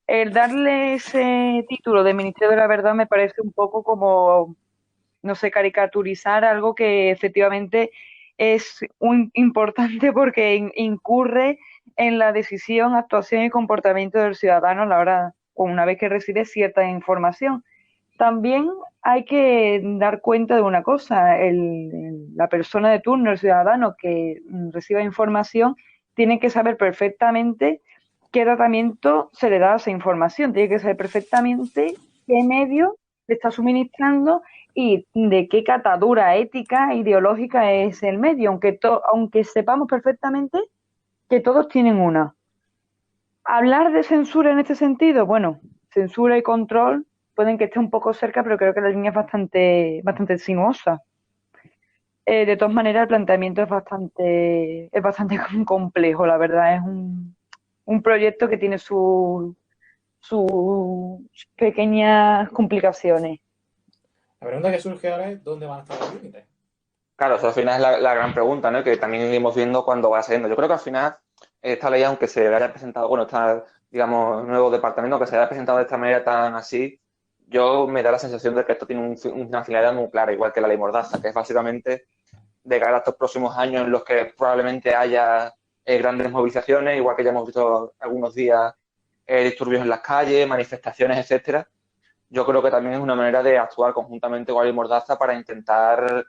E: El darle ese título de Ministerio de la Verdad me parece un poco como, no sé, caricaturizar algo que efectivamente es importante porque incurre en la decisión, actuación y comportamiento del ciudadano a la hora, una vez que recibe cierta información. También hay que dar cuenta de una cosa, la persona de turno, el ciudadano que reciba información, tiene que saber perfectamente qué tratamiento se le da a esa información, tiene que saber perfectamente qué medio le está suministrando y de qué catadura ética e ideológica es el medio, aunque sepamos perfectamente que todos tienen una. Hablar de censura en este sentido, bueno, censura y control pueden que esté un poco cerca, pero creo que la línea es bastante sinuosa. De todas maneras, el planteamiento es bastante complejo, la verdad. Es un proyecto que tiene sus pequeñas complicaciones.
A: La pregunta que surge ahora es ¿dónde van a estar los límites?
D: Claro, eso al final es la gran pregunta, ¿no? Que también iremos viendo cuando va saliendo. Yo creo que al final esta ley, aunque se haya presentado, bueno, está, digamos, nuevo departamento que se haya presentado de esta manera tan así, yo me da la sensación de que esto tiene una finalidad muy clara, igual que la ley Mordaza, que es básicamente de cara a estos próximos años en los que probablemente haya grandes movilizaciones, igual que ya hemos visto algunos días disturbios en las calles, manifestaciones, etcétera. Yo creo que también es una manera de actuar conjuntamente con la ley Mordaza para intentar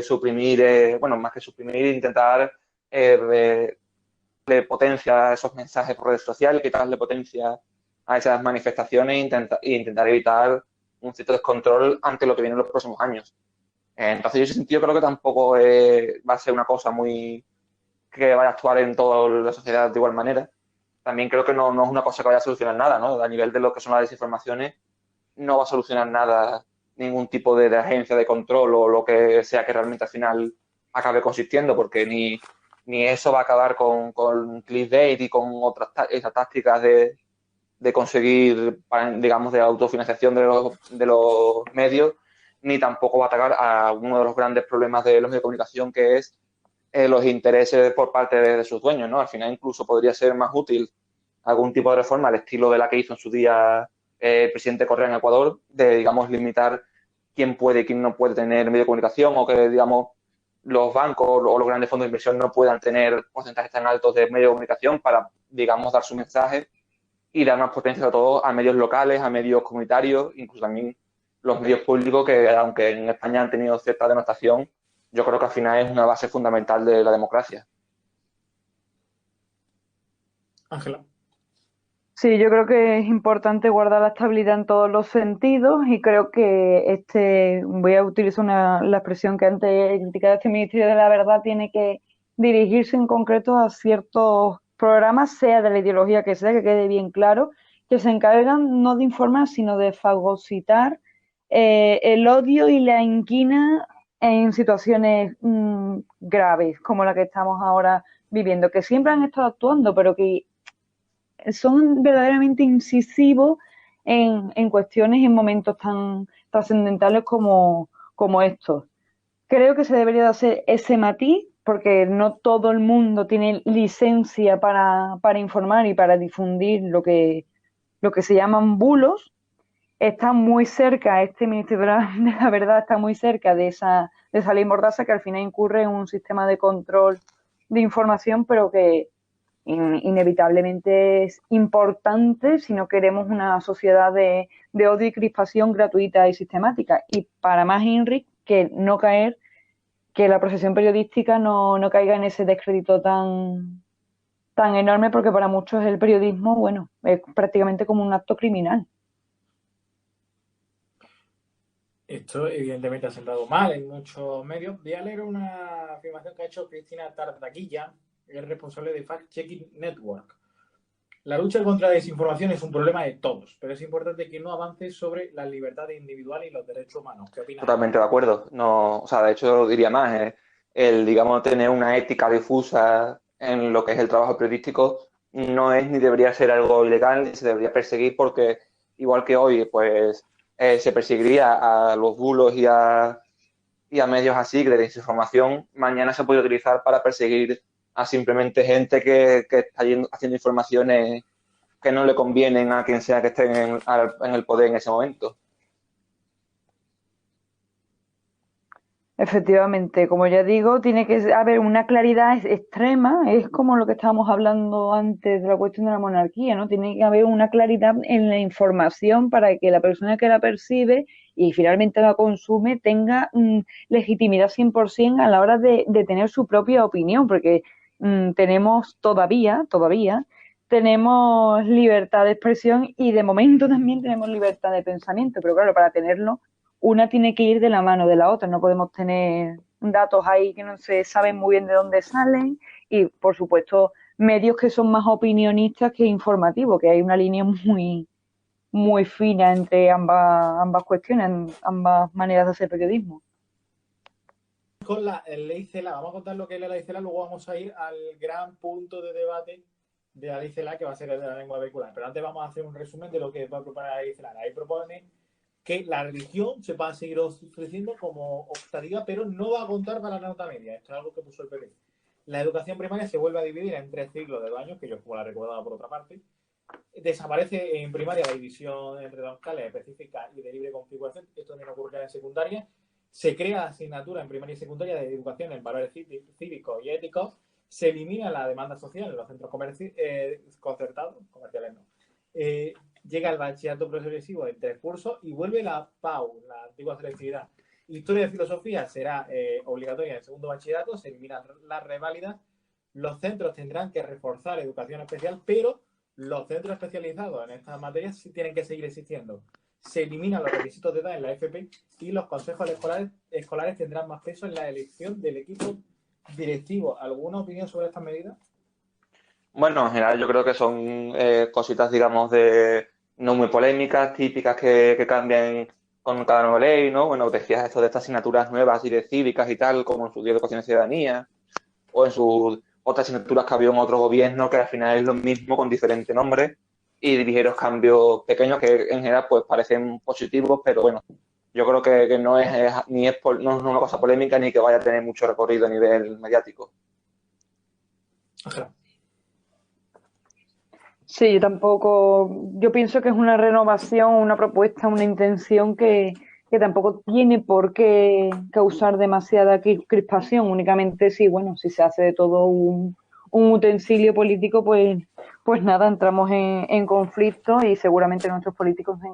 D: suprimir, bueno, más que suprimir, intentar darle potencia a esos mensajes por redes sociales, quitarle potencia a esas manifestaciones e intentar evitar un cierto descontrol ante lo que viene en los próximos años. Entonces, en ese sentido, creo que tampoco va a ser una cosa muy que vaya a actuar en toda la sociedad de igual manera. También creo que no es una cosa que vaya a solucionar nada, ¿no? A nivel de lo que son las desinformaciones, no va a solucionar nada ningún tipo de agencia de control o lo que sea que realmente al final acabe consistiendo, porque ni eso va a acabar con clickbait y con esas tácticas de conseguir, digamos, de autofinanciación de los medios, ni tampoco va a atacar a uno de los grandes problemas de los medios de comunicación, que es los intereses por parte de sus dueños, ¿no? Al final incluso podría ser más útil algún tipo de reforma al estilo de la que hizo en su día el presidente Correa en Ecuador, de, digamos, limitar quién puede y quién no puede tener medio de comunicación, o que, digamos, los bancos o los grandes fondos de inversión no puedan tener porcentajes tan altos de medio de comunicación para, digamos, dar su mensaje y dar más potencia a todo a medios locales, a medios comunitarios, incluso también los medios públicos que, aunque en España han tenido cierta denostación, yo creo que al final es una base fundamental de la democracia.
A: Ángela.
E: Sí, yo creo que es importante guardar la estabilidad en todos los sentidos y creo que voy a utilizar la expresión que antes he criticado, este Ministerio de la Verdad tiene que dirigirse en concreto a ciertos programas, sea de la ideología que sea, que quede bien claro, que se encargan no de informar, sino de fagocitar el odio y la inquina en situaciones graves, como la que estamos ahora viviendo, que siempre han estado actuando, pero que son verdaderamente incisivos en cuestiones y en momentos tan trascendentales como estos. Creo que se debería de hacer ese matiz, porque no todo el mundo tiene licencia para informar y para difundir lo que se llaman bulos. Está muy cerca, este Ministerio de la Verdad está muy cerca de esa ley Mordaza, que al final incurre en un sistema de control de información, pero que inevitablemente es importante si no queremos una sociedad de odio y crispación gratuita y sistemática. Y para más, Henry, que no caer, que la profesión periodística no caiga en ese descrédito tan enorme, porque para muchos el periodismo, bueno, es prácticamente como un acto criminal.
A: Esto evidentemente ha sentado mal en muchos medios. Voy a leer una afirmación que ha hecho Cristina Tartaquilla, que es responsable de Fact Checking Network. La lucha contra la desinformación es un problema de todos, pero es importante que no avance sobre las libertades individuales y los derechos humanos. ¿Qué opinas?
D: Totalmente de acuerdo. No, o sea, de hecho, diría más, el, digamos, tener una ética difusa en lo que es el trabajo periodístico no es ni debería ser algo ilegal, ni se debería perseguir porque, igual que hoy, pues se perseguiría a los bulos y a medios así de desinformación, mañana se puede utilizar para perseguir a simplemente gente que está haciendo informaciones que no le convienen a quien sea que esté en el poder en ese momento.
E: Efectivamente, como ya digo, tiene que haber una claridad extrema, es como lo que estábamos hablando antes de la cuestión de la monarquía, ¿no? Tiene que haber una claridad en la información para que la persona que la percibe y finalmente la consume tenga legitimidad 100% a la hora de tener su propia opinión, porque tenemos todavía, tenemos libertad de expresión y de momento también tenemos libertad de pensamiento, pero claro, para tenerlo una tiene que ir de la mano de la otra, no podemos tener datos ahí que no se saben muy bien de dónde salen y, por supuesto, medios que son más opinionistas que informativos, que hay una línea muy fina entre ambas cuestiones, ambas maneras de hacer periodismo.
A: Con la ley CELA, vamos a contar lo que es la ley CELA, luego vamos a ir al gran punto de debate de la ley CELA, que va a ser el de la lengua vehicular. Pero antes vamos a hacer un resumen de lo que va a proponer la ley CELA. La ley propone que la religión se va a seguir ofreciendo como optativa, pero no va a contar para la nota media. Esto es algo que puso el PP. La educación primaria se vuelve a dividir en 3 ciclos de 2 años, que yo como la recordaba por otra parte. Desaparece en primaria la división entre dos escalas específicas y de libre configuración. Esto también ocurre en secundaria. Se crea asignatura en primaria y secundaria de educación en valores cívicos y éticos. Se elimina la demanda social en los centros concertados, comerciales no. Llega el bachillerato progresivo en 3 cursos y vuelve la PAU, la antigua selectividad. Historia de filosofía será obligatoria en el segundo bachillerato, se eliminan las reválidas. Los centros tendrán que reforzar educación especial, pero los centros especializados en estas materias sí tienen que seguir existiendo. Se eliminan los requisitos de edad en la FP y los consejos escolares tendrán más peso en la elección del equipo directivo. ¿Alguna opinión sobre estas medidas?
D: Bueno, en general yo creo que son cositas, digamos, de no muy polémicas, típicas que cambian con cada nueva ley, ¿no? Bueno, decías esto de estas asignaturas nuevas y de cívicas y tal, como en su día de educación y ciudadanía, o en sus otras asignaturas que había en otro gobierno, que al final es lo mismo con diferente nombre, y ligeros cambios pequeños que en general pues parecen positivos, pero bueno, yo creo que no es una cosa polémica ni que vaya a tener mucho recorrido a nivel mediático.
A: Ajá.
E: Sí, yo tampoco, yo pienso que es una renovación, una propuesta, una intención que tampoco tiene por qué causar demasiada crispación, únicamente si, bueno, si se hace de todo un utensilio político, pues nada, entramos en conflicto y seguramente nuestros políticos se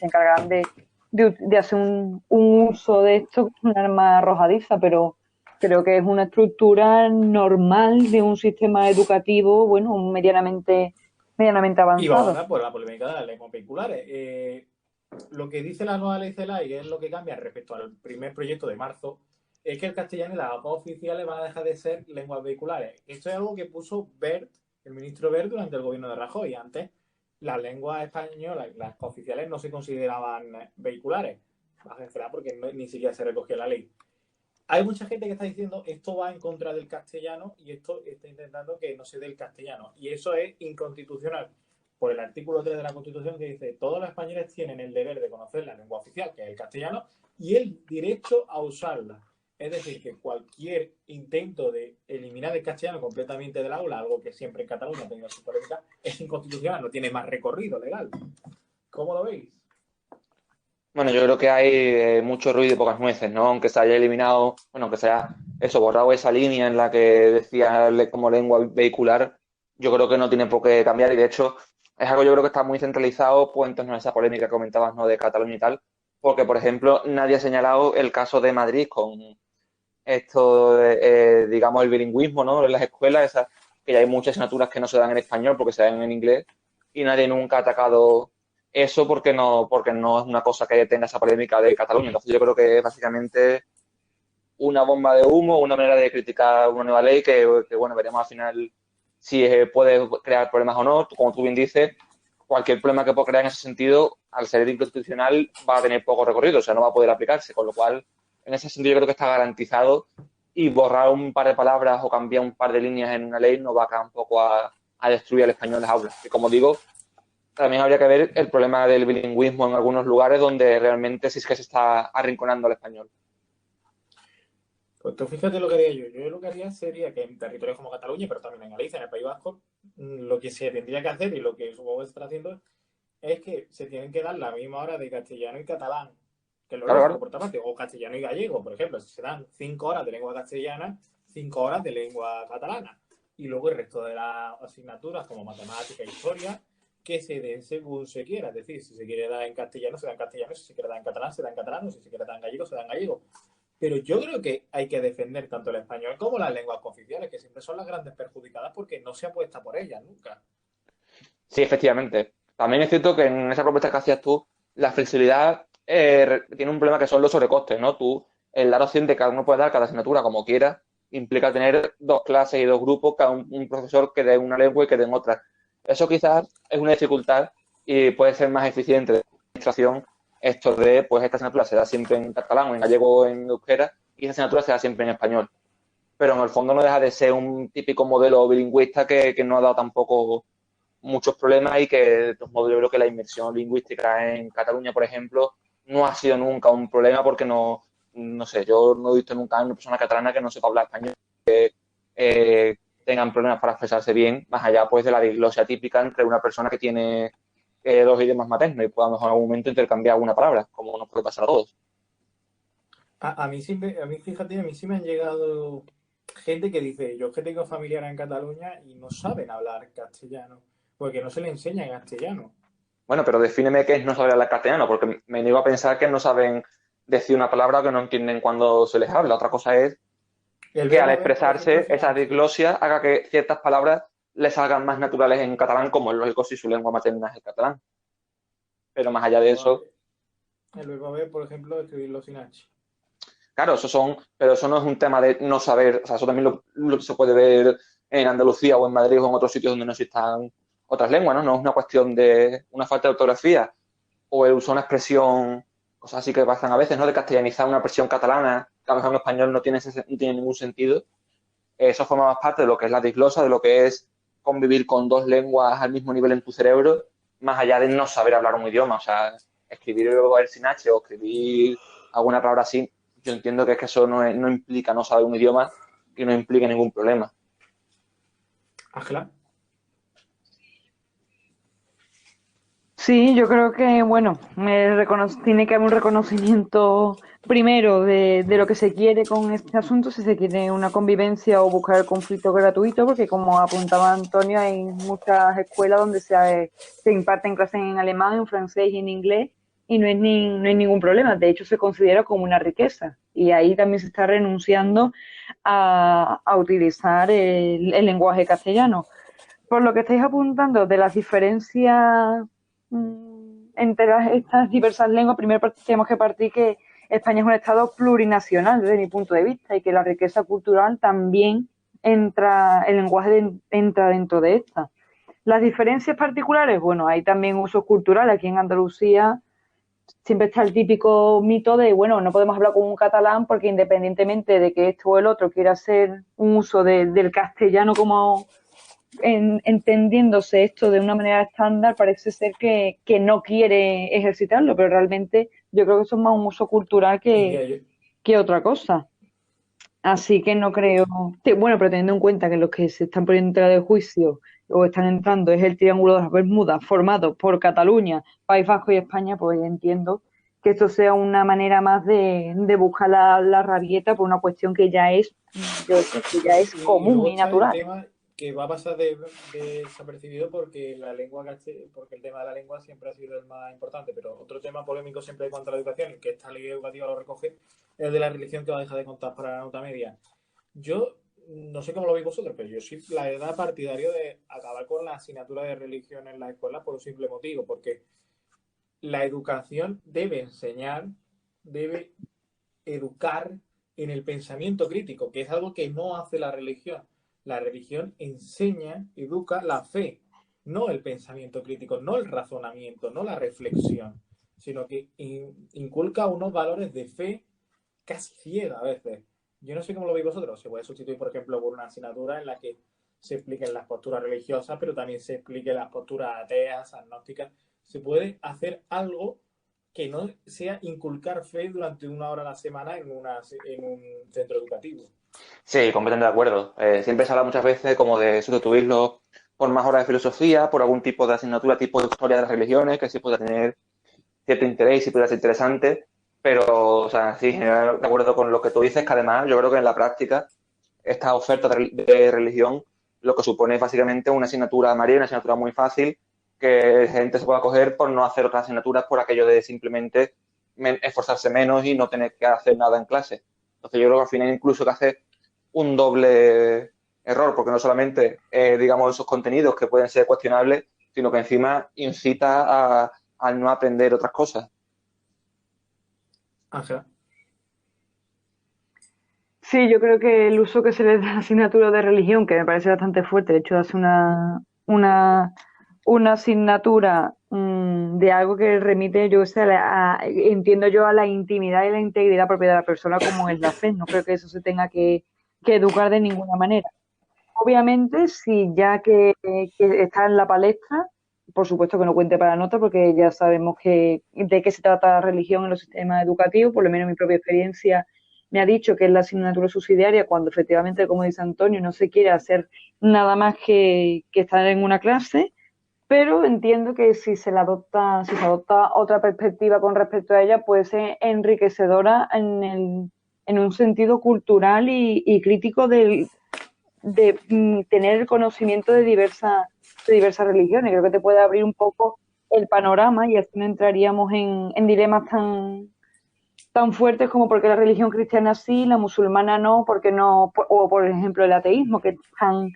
E: encargarán de hacer un uso de esto como un arma arrojadiza, pero creo que es una estructura normal de un sistema educativo, bueno, medianamente avanzado.
A: Y vamos a hablar por la polémica de las lenguas vehiculares. Lo que dice la nueva ley CELA y es lo que cambia respecto al primer proyecto de marzo es que el castellano y las lenguas oficiales van a dejar de ser lenguas vehiculares. Esto es algo que puso Wert, el ministro Wert, durante el gobierno de Rajoy. Antes las lenguas españolas, las oficiales, no se consideraban vehiculares, porque ni siquiera se recogía la ley. Hay mucha gente que está diciendo esto va en contra del castellano y esto está intentando que no se dé el castellano. Y eso es inconstitucional. por el artículo 3 de la Constitución, que dice: todos los españoles tienen el deber de conocer la lengua oficial, que es el castellano, y el derecho a usarla. Es decir, que cualquier intento de eliminar el castellano completamente del aula, algo que siempre en Cataluña ha tenido su polémica, es inconstitucional, no tiene más recorrido legal. ¿Cómo lo veis?
D: Bueno, yo creo que hay mucho ruido y pocas nueces, ¿no? Aunque se haya eliminado, bueno, aunque se haya eso, borrado esa línea en la que decía como lengua vehicular, yo creo que no tiene por qué cambiar y de hecho es algo yo creo que está muy centralizado, pues entonces no esa polémica que comentabas, ¿no? De Cataluña y tal, porque por ejemplo nadie ha señalado el caso de Madrid con esto, digamos, el bilingüismo, ¿no? En las escuelas, que ya hay muchas asignaturas que no se dan en español porque se dan en inglés y nadie nunca ha atacado eso porque no es una cosa que tenga esa polémica de Cataluña. Entonces yo creo que es básicamente una bomba de humo, una manera de criticar una nueva ley que bueno, veremos al final si puede crear problemas o no. Como tú bien dices, cualquier problema que pueda crear en ese sentido, al ser inconstitucional, va a tener poco recorrido, o sea, no va a poder aplicarse, con lo cual, en ese sentido yo creo que está garantizado y borrar un par de palabras o cambiar un par de líneas en una ley no va a acabar un poco a destruir el español en las aulas. Y como digo, también habría que ver el problema del bilingüismo en algunos lugares donde realmente sí es que se está arrinconando al español.
A: Pues tú fíjate lo que haría yo. Yo lo que haría sería que en territorios como Cataluña, pero también en Galicia, en el País Vasco, lo que se tendría que hacer y lo que supongo que se está haciendo es que se tienen que dar la misma hora de castellano y catalán, que es lo lógico, por otra parte, o castellano y gallego, por ejemplo, si se dan 5 horas de lengua castellana, 5 horas de lengua catalana, y luego el resto de las asignaturas como matemática e historia, que se den según se quiera, es decir, si se quiere dar en castellano, se da en castellano, si se quiere dar en catalán, se da en catalán, o si se quiere dar en gallego, se da en gallego. Pero yo creo que hay que defender tanto el español como las lenguas cooficiales, que siempre son las grandes perjudicadas porque no se apuesta por ellas nunca.
D: Sí, efectivamente. También es cierto que en esa propuesta que hacías tú, la flexibilidad tiene un problema que son los sobrecostes, ¿no? Tú, el dar opción de que cada uno puede dar cada asignatura como quiera, implica tener 2 clases y 2 grupos, cada un profesor que dé una lengua y que den otra. Eso quizás es una dificultad y puede ser más eficiente de la administración esto de, pues esta asignatura se da siempre en catalán o en gallego o en euskera y esta asignatura se da siempre en español. Pero en el fondo no deja de ser un típico modelo bilingüista que no ha dado tampoco muchos problemas y que de todos modos yo creo que la inmersión lingüística en Cataluña, por ejemplo, no ha sido nunca un problema porque no sé, yo no he visto nunca a una persona catalana que no sepa hablar español, que tengan problemas para expresarse bien, más allá pues de la diglosia típica entre una persona que tiene 2 idiomas maternos y pueda mejor en algún momento intercambiar alguna palabra, como nos puede pasar a todos.
A: A mí fíjate, a mí sí me han llegado gente que dice: yo es que tengo familiares en Cataluña y no saben hablar castellano, porque no se les enseña en castellano.
D: Bueno, pero defíneme qué es no saber hablar castellano, porque me niego a pensar que no saben decir una palabra que no entienden cuando se les habla. Otra cosa es que al expresarse esa diglosia haga que ciertas palabras les salgan más naturales en catalán, como es lógico si su lengua materna es el catalán. Pero más allá de eso...
A: El verbo haber, por ejemplo, escribirlo sin H.
D: Claro, pero eso no es un tema de no saber, o sea, eso también lo se puede ver en Andalucía o en Madrid o en otros sitios donde no existan otras lenguas, ¿no? No es una cuestión de una falta de ortografía o el uso de una expresión, cosas así que pasan a veces, ¿no? De castellanizar una expresión catalana que a lo mejor en español no tiene ningún sentido. Eso forma más parte de lo que es la diglosa, de lo que es convivir con 2 lenguas al mismo nivel en tu cerebro, más allá de no saber hablar un idioma. O sea, escribir el sin H o escribir alguna palabra así, yo entiendo que es que eso no implica no saber un idioma y no implica ningún problema.
A: Ángela.
E: Sí, yo creo que, bueno, tiene que haber un reconocimiento primero de lo que se quiere con este asunto, si se quiere una convivencia o buscar el conflicto gratuito, porque como apuntaba Antonio, hay muchas escuelas donde se imparten clases en alemán, en francés y en inglés, y no hay ningún problema. De hecho, se considera como una riqueza. Y ahí también se está renunciando a utilizar el lenguaje castellano. Por lo que estáis apuntando de las diferencias entre estas diversas lenguas, primero tenemos que partir que España es un estado plurinacional desde mi punto de vista y que la riqueza cultural también entra, el lenguaje entra dentro de esta. Las diferencias particulares, bueno, hay también usos culturales. Aquí en Andalucía siempre está el típico mito de, bueno, no podemos hablar con un catalán porque independientemente de que esto o el otro quiera hacer un uso del castellano como entendiéndose esto de una manera estándar, parece ser que no quiere ejercitarlo, pero realmente yo creo que eso es más un uso cultural
A: Y mira,
E: que otra cosa. Así que no creo. Sí, bueno, pero teniendo en cuenta que los que se están poniendo en tela de juicio o están entrando es el Triángulo de las Bermudas formado por Cataluña, País Vasco y España, pues entiendo que esto sea una manera más de buscar la rabieta por una cuestión que ya es, yo sé, que ya es
A: y
E: común
A: luego
E: y
A: está el
E: natural.
A: tema que va a pasar desapercibido porque porque el tema de la lengua siempre ha sido el más importante, pero otro tema polémico siempre hay contra la educación, y que esta ley educativa lo recoge, es el de la religión, que va a dejar de contar para la nota media. Yo no sé cómo lo veis vosotros, pero yo soy la verdad partidario de acabar con la asignatura de religión en las escuelas por un simple motivo, porque la educación debe enseñar, debe educar en el pensamiento crítico, que es algo que no hace la religión. La religión enseña, educa la fe, no el pensamiento crítico, no el razonamiento, no la reflexión, sino que inculca unos valores de fe casi ciega a veces. Yo no sé cómo lo veis vosotros. Se puede sustituir, por ejemplo, por una asignatura en la que se expliquen las posturas religiosas, pero también se expliquen las posturas ateas, agnósticas. Se puede hacer algo que no sea inculcar fe durante 1 hora a la semana en un centro educativo.
D: Sí, completamente de acuerdo. Siempre se habla muchas veces como de sustituirlo por más horas de filosofía, por algún tipo de asignatura tipo de historia de las religiones, que sí pueda tener cierto interés y pueda ser interesante, pero, o sea, sí, de acuerdo con lo que tú dices, que además yo creo que en la práctica esta oferta de religión lo que supone es básicamente una asignatura amarilla, una asignatura muy fácil, que gente se pueda coger por no hacer otras asignaturas por aquello de simplemente esforzarse menos y no tener que hacer nada en clase. Entonces yo creo que al final incluso que hace un doble error, porque no solamente, digamos, esos contenidos que pueden ser cuestionables, sino que encima incita a no aprender otras cosas.
A: Ángela.
E: Sí, yo creo que el uso que se le da a la asignatura de religión, que me parece bastante fuerte, el hecho de hacer una asignatura de algo que remite, yo sé, entiendo yo, a la intimidad y la integridad propia de la persona, como es la fe. No creo que eso se tenga que educar de ninguna manera. Obviamente, si ya que está en la palestra, por supuesto que no cuente para nota, porque ya sabemos de qué se trata la religión en los sistemas educativos. Por lo menos mi propia experiencia me ha dicho que es la asignatura subsidiaria cuando efectivamente, como dice Antonio, no se quiere hacer nada más que estar en una clase, pero entiendo que si se adopta otra perspectiva con respecto a ella, puede ser enriquecedora en un sentido cultural y crítico de tener el conocimiento de diversas religiones. Creo que te puede abrir un poco el panorama y así no entraríamos en dilemas tan fuertes como por qué la religión cristiana sí, la musulmana no, porque no, o por ejemplo el ateísmo, que es tan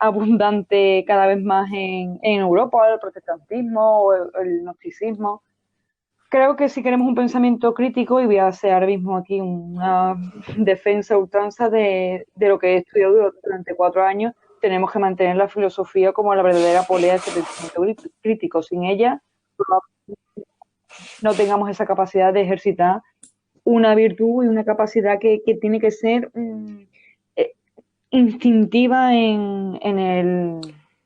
E: abundante cada vez más en Europa, el protestantismo o el gnosticismo. Creo que si queremos un pensamiento crítico, y voy a hacer ahora mismo aquí una defensa a ultranza de lo que he estudiado durante 4 años, tenemos que mantener la filosofía como la verdadera polea de ese pensamiento crítico. Sin ella, no tengamos esa capacidad de ejercitar una virtud y una capacidad que tiene que ser instintiva en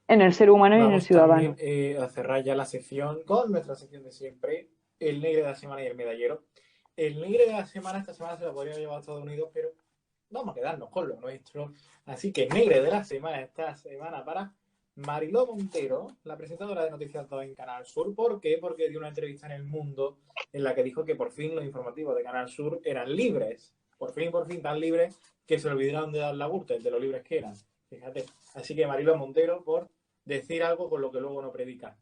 E: el ser humano y en el
A: Vamos también
E: ciudadano.
A: a cerrar ya la sección con nuestra sección de siempre, el negro de la semana y el medallero. El negro de la semana, esta semana se lo podría llevar a Estados Unidos, pero vamos a quedarnos con lo nuestro. Así que negro de la semana esta semana para Mariló Montero, la presentadora de Noticias 2 en Canal Sur. ¿Por qué? Porque dio una entrevista en El Mundo en la que dijo que por fin los informativos de Canal Sur eran libres. Por fin tan libres que se olvidaron de dar la burta de lo libres que eran. Fíjate. Así que Mariló Montero por decir algo con lo que luego no predica.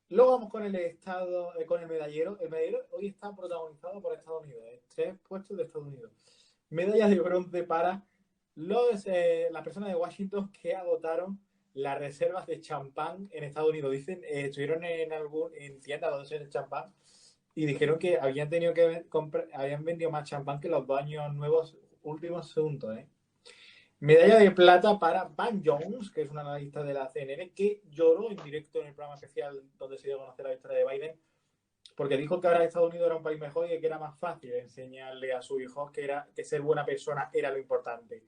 A: Luego vamos con el estado, con el medallero. El medallero hoy está protagonizado por Estados Unidos. 3 puestos de Estados Unidos. Medallas de bronce para las personas de Washington que agotaron las reservas de champán en Estados Unidos. Dicen, estuvieron en tiendas donde se vende champán y dijeron que habían tenido que habían vendido más champán que los 2 años nuevos últimos juntos, ¿eh? Medalla de plata para Van Jones, que es un analista de la CNN, que lloró en directo en el programa especial donde se dio a conocer la victoria de Biden, porque dijo que ahora Estados Unidos era un país mejor y que era más fácil enseñarle a sus hijos que ser buena persona era lo importante.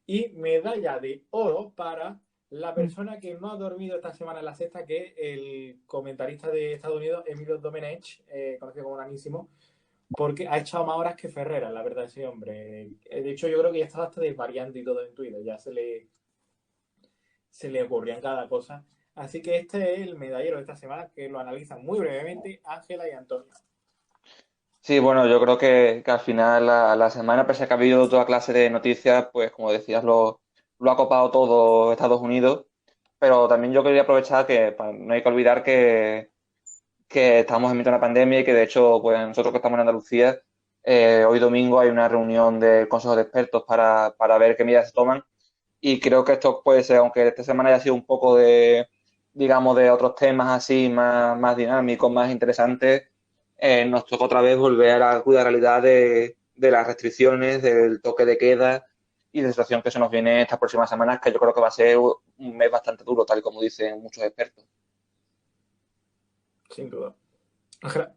A: Y medalla de oro para la persona que no ha dormido esta semana en la sexta, que es el comentarista de Estados Unidos, Emilio Domenech, conocido como Nanísimo, porque ha echado más horas que Ferreras, la verdad, ese hombre. De hecho, yo creo que ya estaba hasta desvariando y todo en Twitter, ya se le ocurrían cada cosa. Así que este es el medallero de esta semana, que lo analizan muy brevemente Ángela y Antonio.
D: Sí, bueno, yo creo que al final la semana, pese a que ha habido toda clase de noticias, pues como decías, lo ha copado todo Estados Unidos. Pero también yo quería aprovechar no hay que olvidar que estamos en mitad de una pandemia y que de hecho, pues nosotros que estamos en Andalucía, hoy domingo hay una reunión del Consejo de Expertos para ver qué medidas se toman. Y creo que esto puede ser, aunque esta semana haya sido un poco digamos, de otros temas así más dinámicos, más interesantes, nos toca otra vez volver a la cruda realidad de las restricciones, del toque de queda y de la situación que se nos viene estas próximas semanas, que yo creo que va a ser un mes bastante duro, tal y como dicen muchos expertos.
A: Sin duda. Ángela.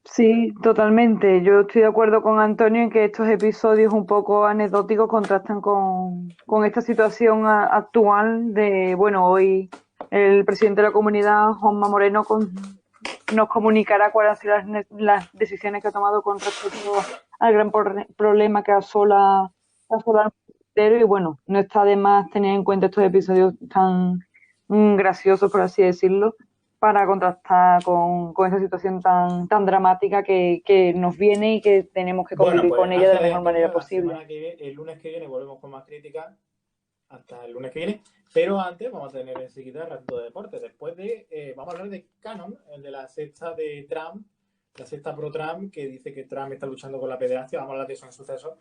E: Sí, totalmente. Yo estoy de acuerdo con Antonio en que estos episodios un poco anecdóticos contrastan con esta situación actual de, bueno, hoy el presidente de la comunidad, Juanma Moreno, nos comunicará cuáles han sido las decisiones que ha tomado con respecto al gran problema que asola al mundo entero. Y bueno, no está de más tener en cuenta estos episodios tan graciosos, por así decirlo, para contrastar con esa situación tan dramática que nos viene y que tenemos que convivir
A: Bueno, pues
E: con ella de la
A: Ángela y
E: mejor
A: Antonio,
E: manera posible.
A: el lunes que viene volvemos con más críticas, hasta el lunes que viene, pero antes vamos a tener enseguida el ratito de deporte. Después vamos a hablar de Cannon, el de la sexta de Trump, la sexta pro Trump, que dice que Trump está luchando con la pederastia. Vamos a hablar de eso en sucesos.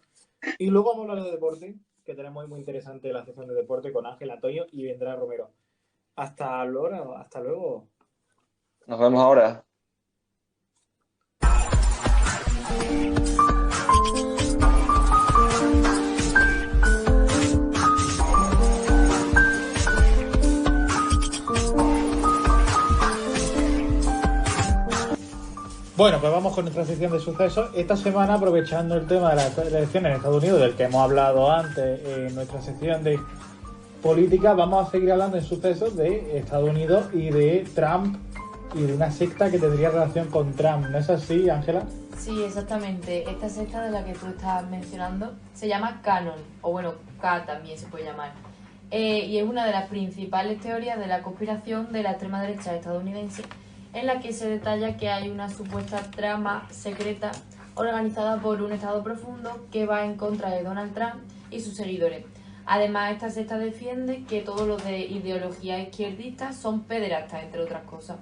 A: Y luego vamos a hablar de deporte, que tenemos muy interesante la sección de deporte con Ángel, Antonio y vendrá Romero. Hasta luego, hasta luego.
D: Nos vemos ahora.
A: Bueno, pues vamos con nuestra sección de sucesos. Esta semana, aprovechando el tema de las elecciones en Estados Unidos, del que hemos hablado antes en nuestra sección de política, vamos a seguir hablando en sucesos de Estados Unidos y de Trump y de una secta que tendría relación con Trump. ¿No es así, Ángela?
H: Sí, exactamente. Esta secta de la que tú estás mencionando se llama Canon, o bueno, K también se puede llamar. Y es una de las principales teorías de la conspiración de la extrema derecha estadounidense, en la que se detalla que hay una supuesta trama secreta organizada por un estado profundo que va en contra de Donald Trump y sus seguidores. Además, esta secta defiende que todos los de ideología izquierdista son pederastas, entre otras cosas.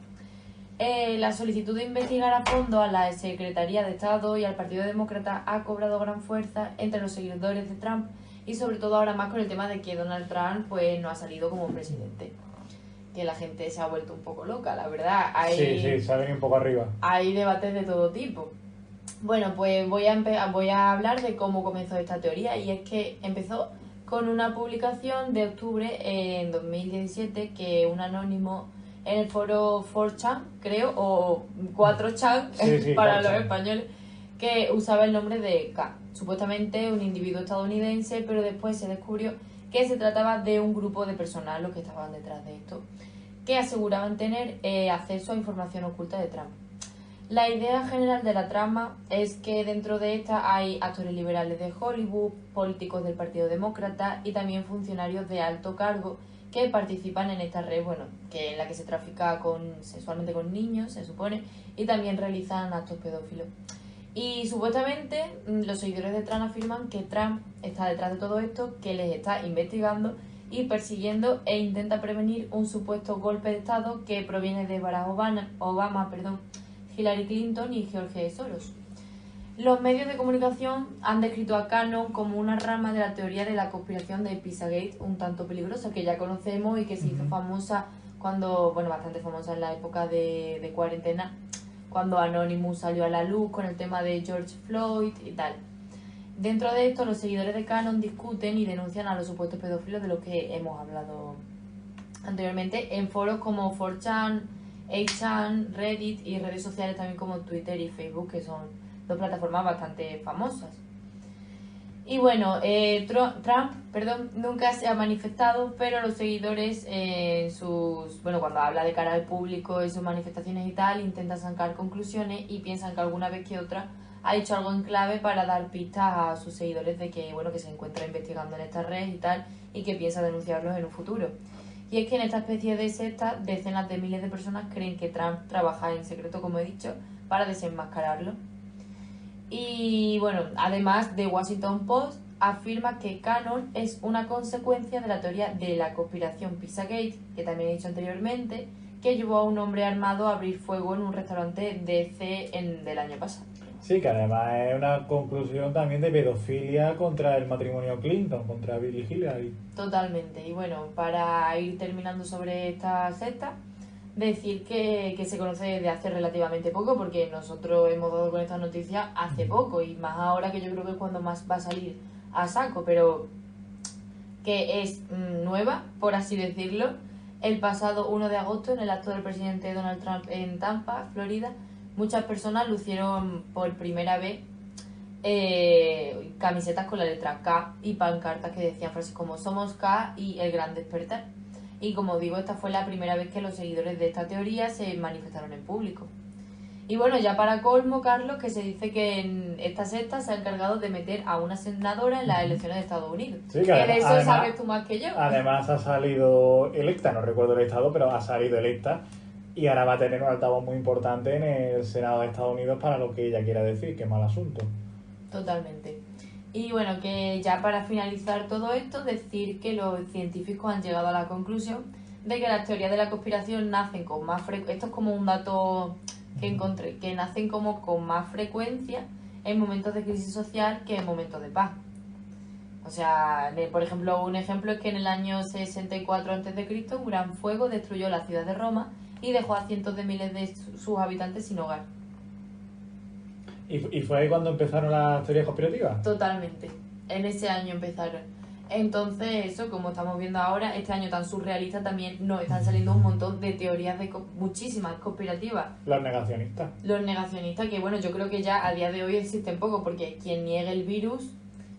H: La solicitud de investigar a fondo a la Secretaría de Estado y al Partido Demócrata ha cobrado gran fuerza entre los seguidores de Trump y sobre todo ahora más con el tema de que Donald Trump pues no ha salido como presidente. Que la gente se ha vuelto un poco loca, la verdad.
A: Sí, se ha venido un poco arriba.
H: Hay debates de todo tipo. Bueno, pues voy a hablar de cómo comenzó esta teoría, y es que empezó con una publicación de octubre en 2017 que un anónimo en el foro 4chan, creo, o 4chan
A: sí,
H: para
A: 4chan.
H: los españoles, que usaba el nombre de K, supuestamente un individuo estadounidense, pero después se descubrió que se trataba de un grupo de personas los que estaban detrás de esto, que aseguraban tener acceso a información oculta de Trump. La idea general de la trama es que dentro de esta hay actores liberales de Hollywood, políticos del Partido Demócrata y también funcionarios de alto cargo que participan en esta red, bueno, que en la que se trafica sexualmente con niños, se supone, y también realizan actos pedófilos. Y supuestamente los seguidores de Trump afirman que Trump está detrás de todo esto, que les está investigando y persiguiendo e intenta prevenir un supuesto golpe de Estado que proviene de Barack Obama, Hillary Clinton y George Soros. Los medios de comunicación han descrito a Cannon como una rama de la teoría de la conspiración de Pizzagate, un tanto peligrosa, que ya conocemos y que se hizo famosa bastante famosa en la época de cuarentena, cuando Anonymous salió a la luz con el tema de George Floyd y tal. Dentro de esto, los seguidores de Cannon discuten y denuncian a los supuestos pedófilos de los que hemos hablado anteriormente en foros como 4chan, 8chan, Reddit y redes sociales también como Twitter y Facebook, que son dos plataformas bastante famosas. Y bueno, Trump, nunca se ha manifestado, pero los seguidores cuando habla de cara al público en sus manifestaciones y tal, intentan sacar conclusiones y piensan que alguna vez que otra ha hecho algo en clave para dar pistas a sus seguidores de que, bueno, que se encuentra investigando en esta red y tal, y que piensa denunciarlos en un futuro. Y es que en esta especie de secta, decenas de miles de personas creen que Trump trabaja en secreto, como he dicho, para desenmascararlo. Y bueno, además The Washington Post afirma que Canon es una consecuencia de la teoría de la conspiración Pizzagate, que también he dicho anteriormente, que llevó a un hombre armado a abrir fuego en un restaurante DC del año pasado.
A: Sí, que además es una conclusión también de pedofilia contra el matrimonio Clinton, contra Bill y Hillary.
H: Totalmente. Y bueno, para ir terminando sobre esta secta, decir que se conoce desde hace relativamente poco, porque nosotros hemos dado con esta noticia hace poco, y más ahora que yo creo que es cuando más va a salir a saco, pero que es nueva, por así decirlo. El pasado 1 de agosto, en el acto del presidente Donald Trump en Tampa, Florida, muchas personas lucieron por primera vez camisetas con la letra K y pancartas que decían frases como "Somos K" y "El gran despertar". Y como digo, esta fue la primera vez que los seguidores de esta teoría se manifestaron en público. Y bueno, ya para colmo, Carlos, que se dice que en esta secta se ha encargado de meter a una senadora en las elecciones de Estados Unidos.
A: Sí,
H: que de eso sabes tú más que yo.
A: Además ha salido electa, no recuerdo el estado, pero ha salido electa. Y ahora va a tener un altavoz muy importante en el Senado de Estados Unidos para lo que ella quiera decir, que mal asunto.
H: Totalmente. Y bueno, que ya para finalizar todo esto, decir que los científicos han llegado a la conclusión de que las teorías de la conspiración nacen con más frecuencia. Esto es como un dato que encontré, que nacen como con más frecuencia en momentos de crisis social que en momentos de paz. O sea, por ejemplo, un ejemplo es que en el año 64 a.C. un gran fuego destruyó la ciudad de Roma y dejó a cientos de miles de sus habitantes sin hogar.
A: ¿Y fue ahí cuando empezaron las teorías conspirativas?
H: Totalmente. En ese año empezaron. Entonces, eso, como estamos viendo ahora, este año tan surrealista también nos están saliendo un montón de teorías muchísimas conspirativas.
A: Los negacionistas.
H: Los negacionistas, que bueno, yo creo que ya a día de hoy existen poco, porque quien niegue el virus,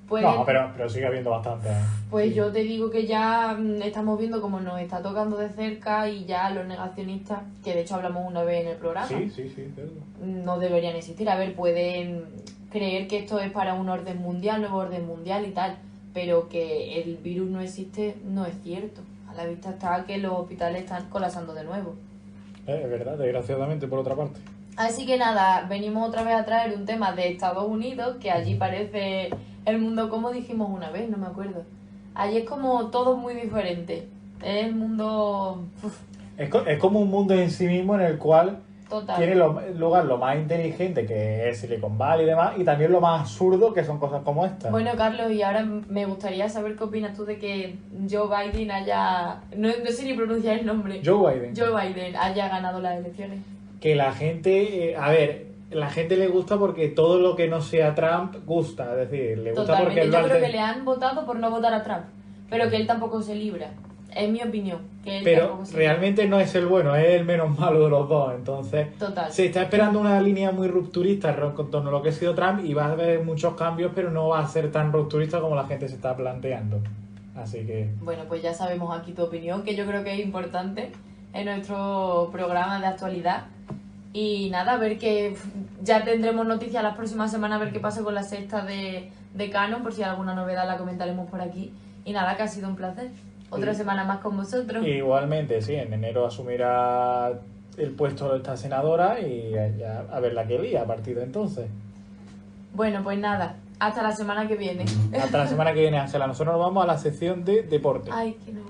H: pues...
A: No, pero sigue habiendo bastante.
H: Pues
A: sí.
H: Yo te digo que ya estamos viendo cómo nos está tocando de cerca, y ya los negacionistas, que de hecho hablamos una vez en el programa,
A: Sí,
H: no deberían existir. A ver, pueden creer que esto es para un orden mundial, nuevo orden mundial y tal, pero que el virus no existe no es cierto. A la vista está que los hospitales están colapsando de nuevo.
A: Es verdad, desgraciadamente, por otra parte.
H: Así que nada, venimos otra vez a traer un tema de Estados Unidos, que allí parece el mundo, como dijimos una vez, no me acuerdo. Allí es como todo muy diferente. Es el mundo...
A: Es como un mundo en sí mismo en el cual
H: Total.
A: tiene lugar lo más inteligente, que es Silicon Valley y demás, y también lo más absurdo, que son cosas como estas.
H: Bueno, Carlos, y ahora me gustaría saber qué opinas tú de que Joe Biden haya... No sé ni pronunciar el nombre.
A: Joe Biden
H: haya ganado las elecciones.
A: Que la gente... la gente le gusta porque todo lo que no sea Trump gusta. Es decir, le gusta
H: Totalmente.
A: porque...
H: Yo creo que le han votado por no votar a Trump, pero que él tampoco se libra. Es mi opinión. Que él
A: pero realmente no es el bueno, es el menos malo de los dos. Entonces,
H: Total.
A: se está esperando una línea muy rupturista con torno a lo que ha sido Trump, y va a haber muchos cambios, pero no va a ser tan rupturista como la gente se está planteando. Así que...
H: Bueno, pues ya sabemos aquí tu opinión, que yo creo que es importante en nuestro programa de actualidad. Y nada, a ver que ya tendremos noticias las próximas semanas, a ver qué pasa con la sexta de Canon, por si hay alguna novedad la comentaremos por aquí. Y nada, que ha sido un placer. Otra semana más con vosotros.
A: Igualmente, sí, en enero asumirá el puesto de esta senadora y ya a ver la que lía a partir de entonces.
H: Bueno, pues nada, hasta la semana que viene.
A: Hasta la semana que viene, Ángela. Nosotros nos vamos a la sección de deporte.
H: Ay, que no.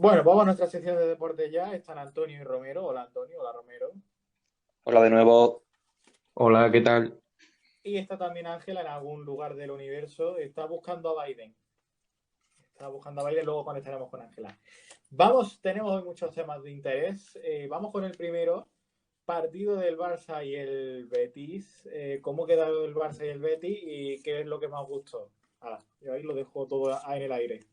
A: Bueno, vamos a nuestra sección de deporte ya. Están Antonio y Romero. Hola Antonio, hola Romero.
D: Hola de nuevo. Hola, ¿qué tal?
A: Y está también Ángela en algún lugar del universo. Está buscando a Biden. Luego conectaremos con Ángela. Tenemos hoy muchos temas de interés. Vamos con el primero. Partido del Barça y el Betis. ¿Cómo quedaron el Barça y el Betis y qué es lo que más gustó? Yo ahí lo dejo todo en el aire.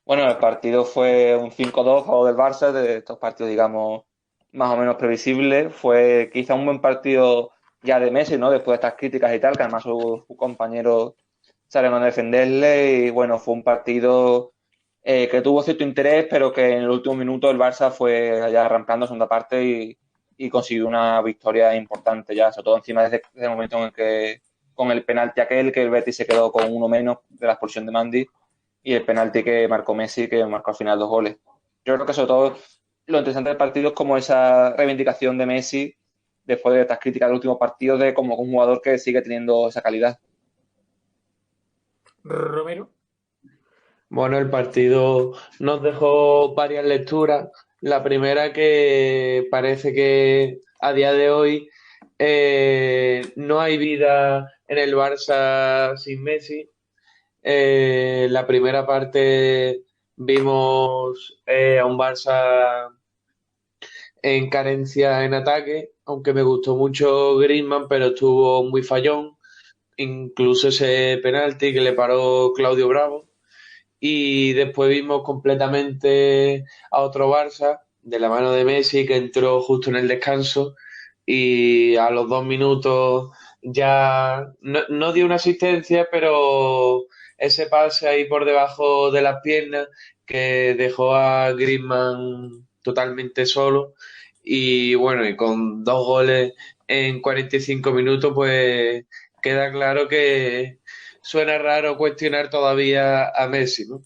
D: Bueno, el partido fue un 5-2 a favor del Barça, de estos partidos, digamos, más o menos previsibles. Fue quizá un buen partido ya de Messi, ¿no? Después de estas críticas y tal, que además sus compañeros salieron a defenderle. Y bueno, fue un partido que tuvo cierto interés, pero que en el último minuto el Barça fue allá arrancando segunda parte y consiguió una victoria importante ya, sobre todo encima desde el momento en el que, con el penalti aquel, que el Betis se quedó con uno menos de la expulsión de Mandy, y el penalti que marcó Messi, que marcó al final 2 goles. Yo creo que sobre todo lo interesante del partido es como esa reivindicación de Messi después de estas críticas del último partido, de como un jugador que sigue teniendo esa calidad.
A: Romero.
I: Bueno, el partido nos dejó varias lecturas. La primera, que parece que a día de hoy no hay vida en el Barça sin Messi. La primera parte vimos a un Barça en carencia en ataque, aunque me gustó mucho Griezmann, pero estuvo muy fallón. Incluso ese penalti que le paró Claudio Bravo. Y después vimos completamente a otro Barça de la mano de Messi, que entró justo en el descanso y a los 2 minutos ya no dio una asistencia, pero ese pase ahí por debajo de las piernas que dejó a Griezmann totalmente solo. Y bueno, y con 2 goles en 45 minutos, pues queda claro que suena raro cuestionar todavía a Messi, ¿no?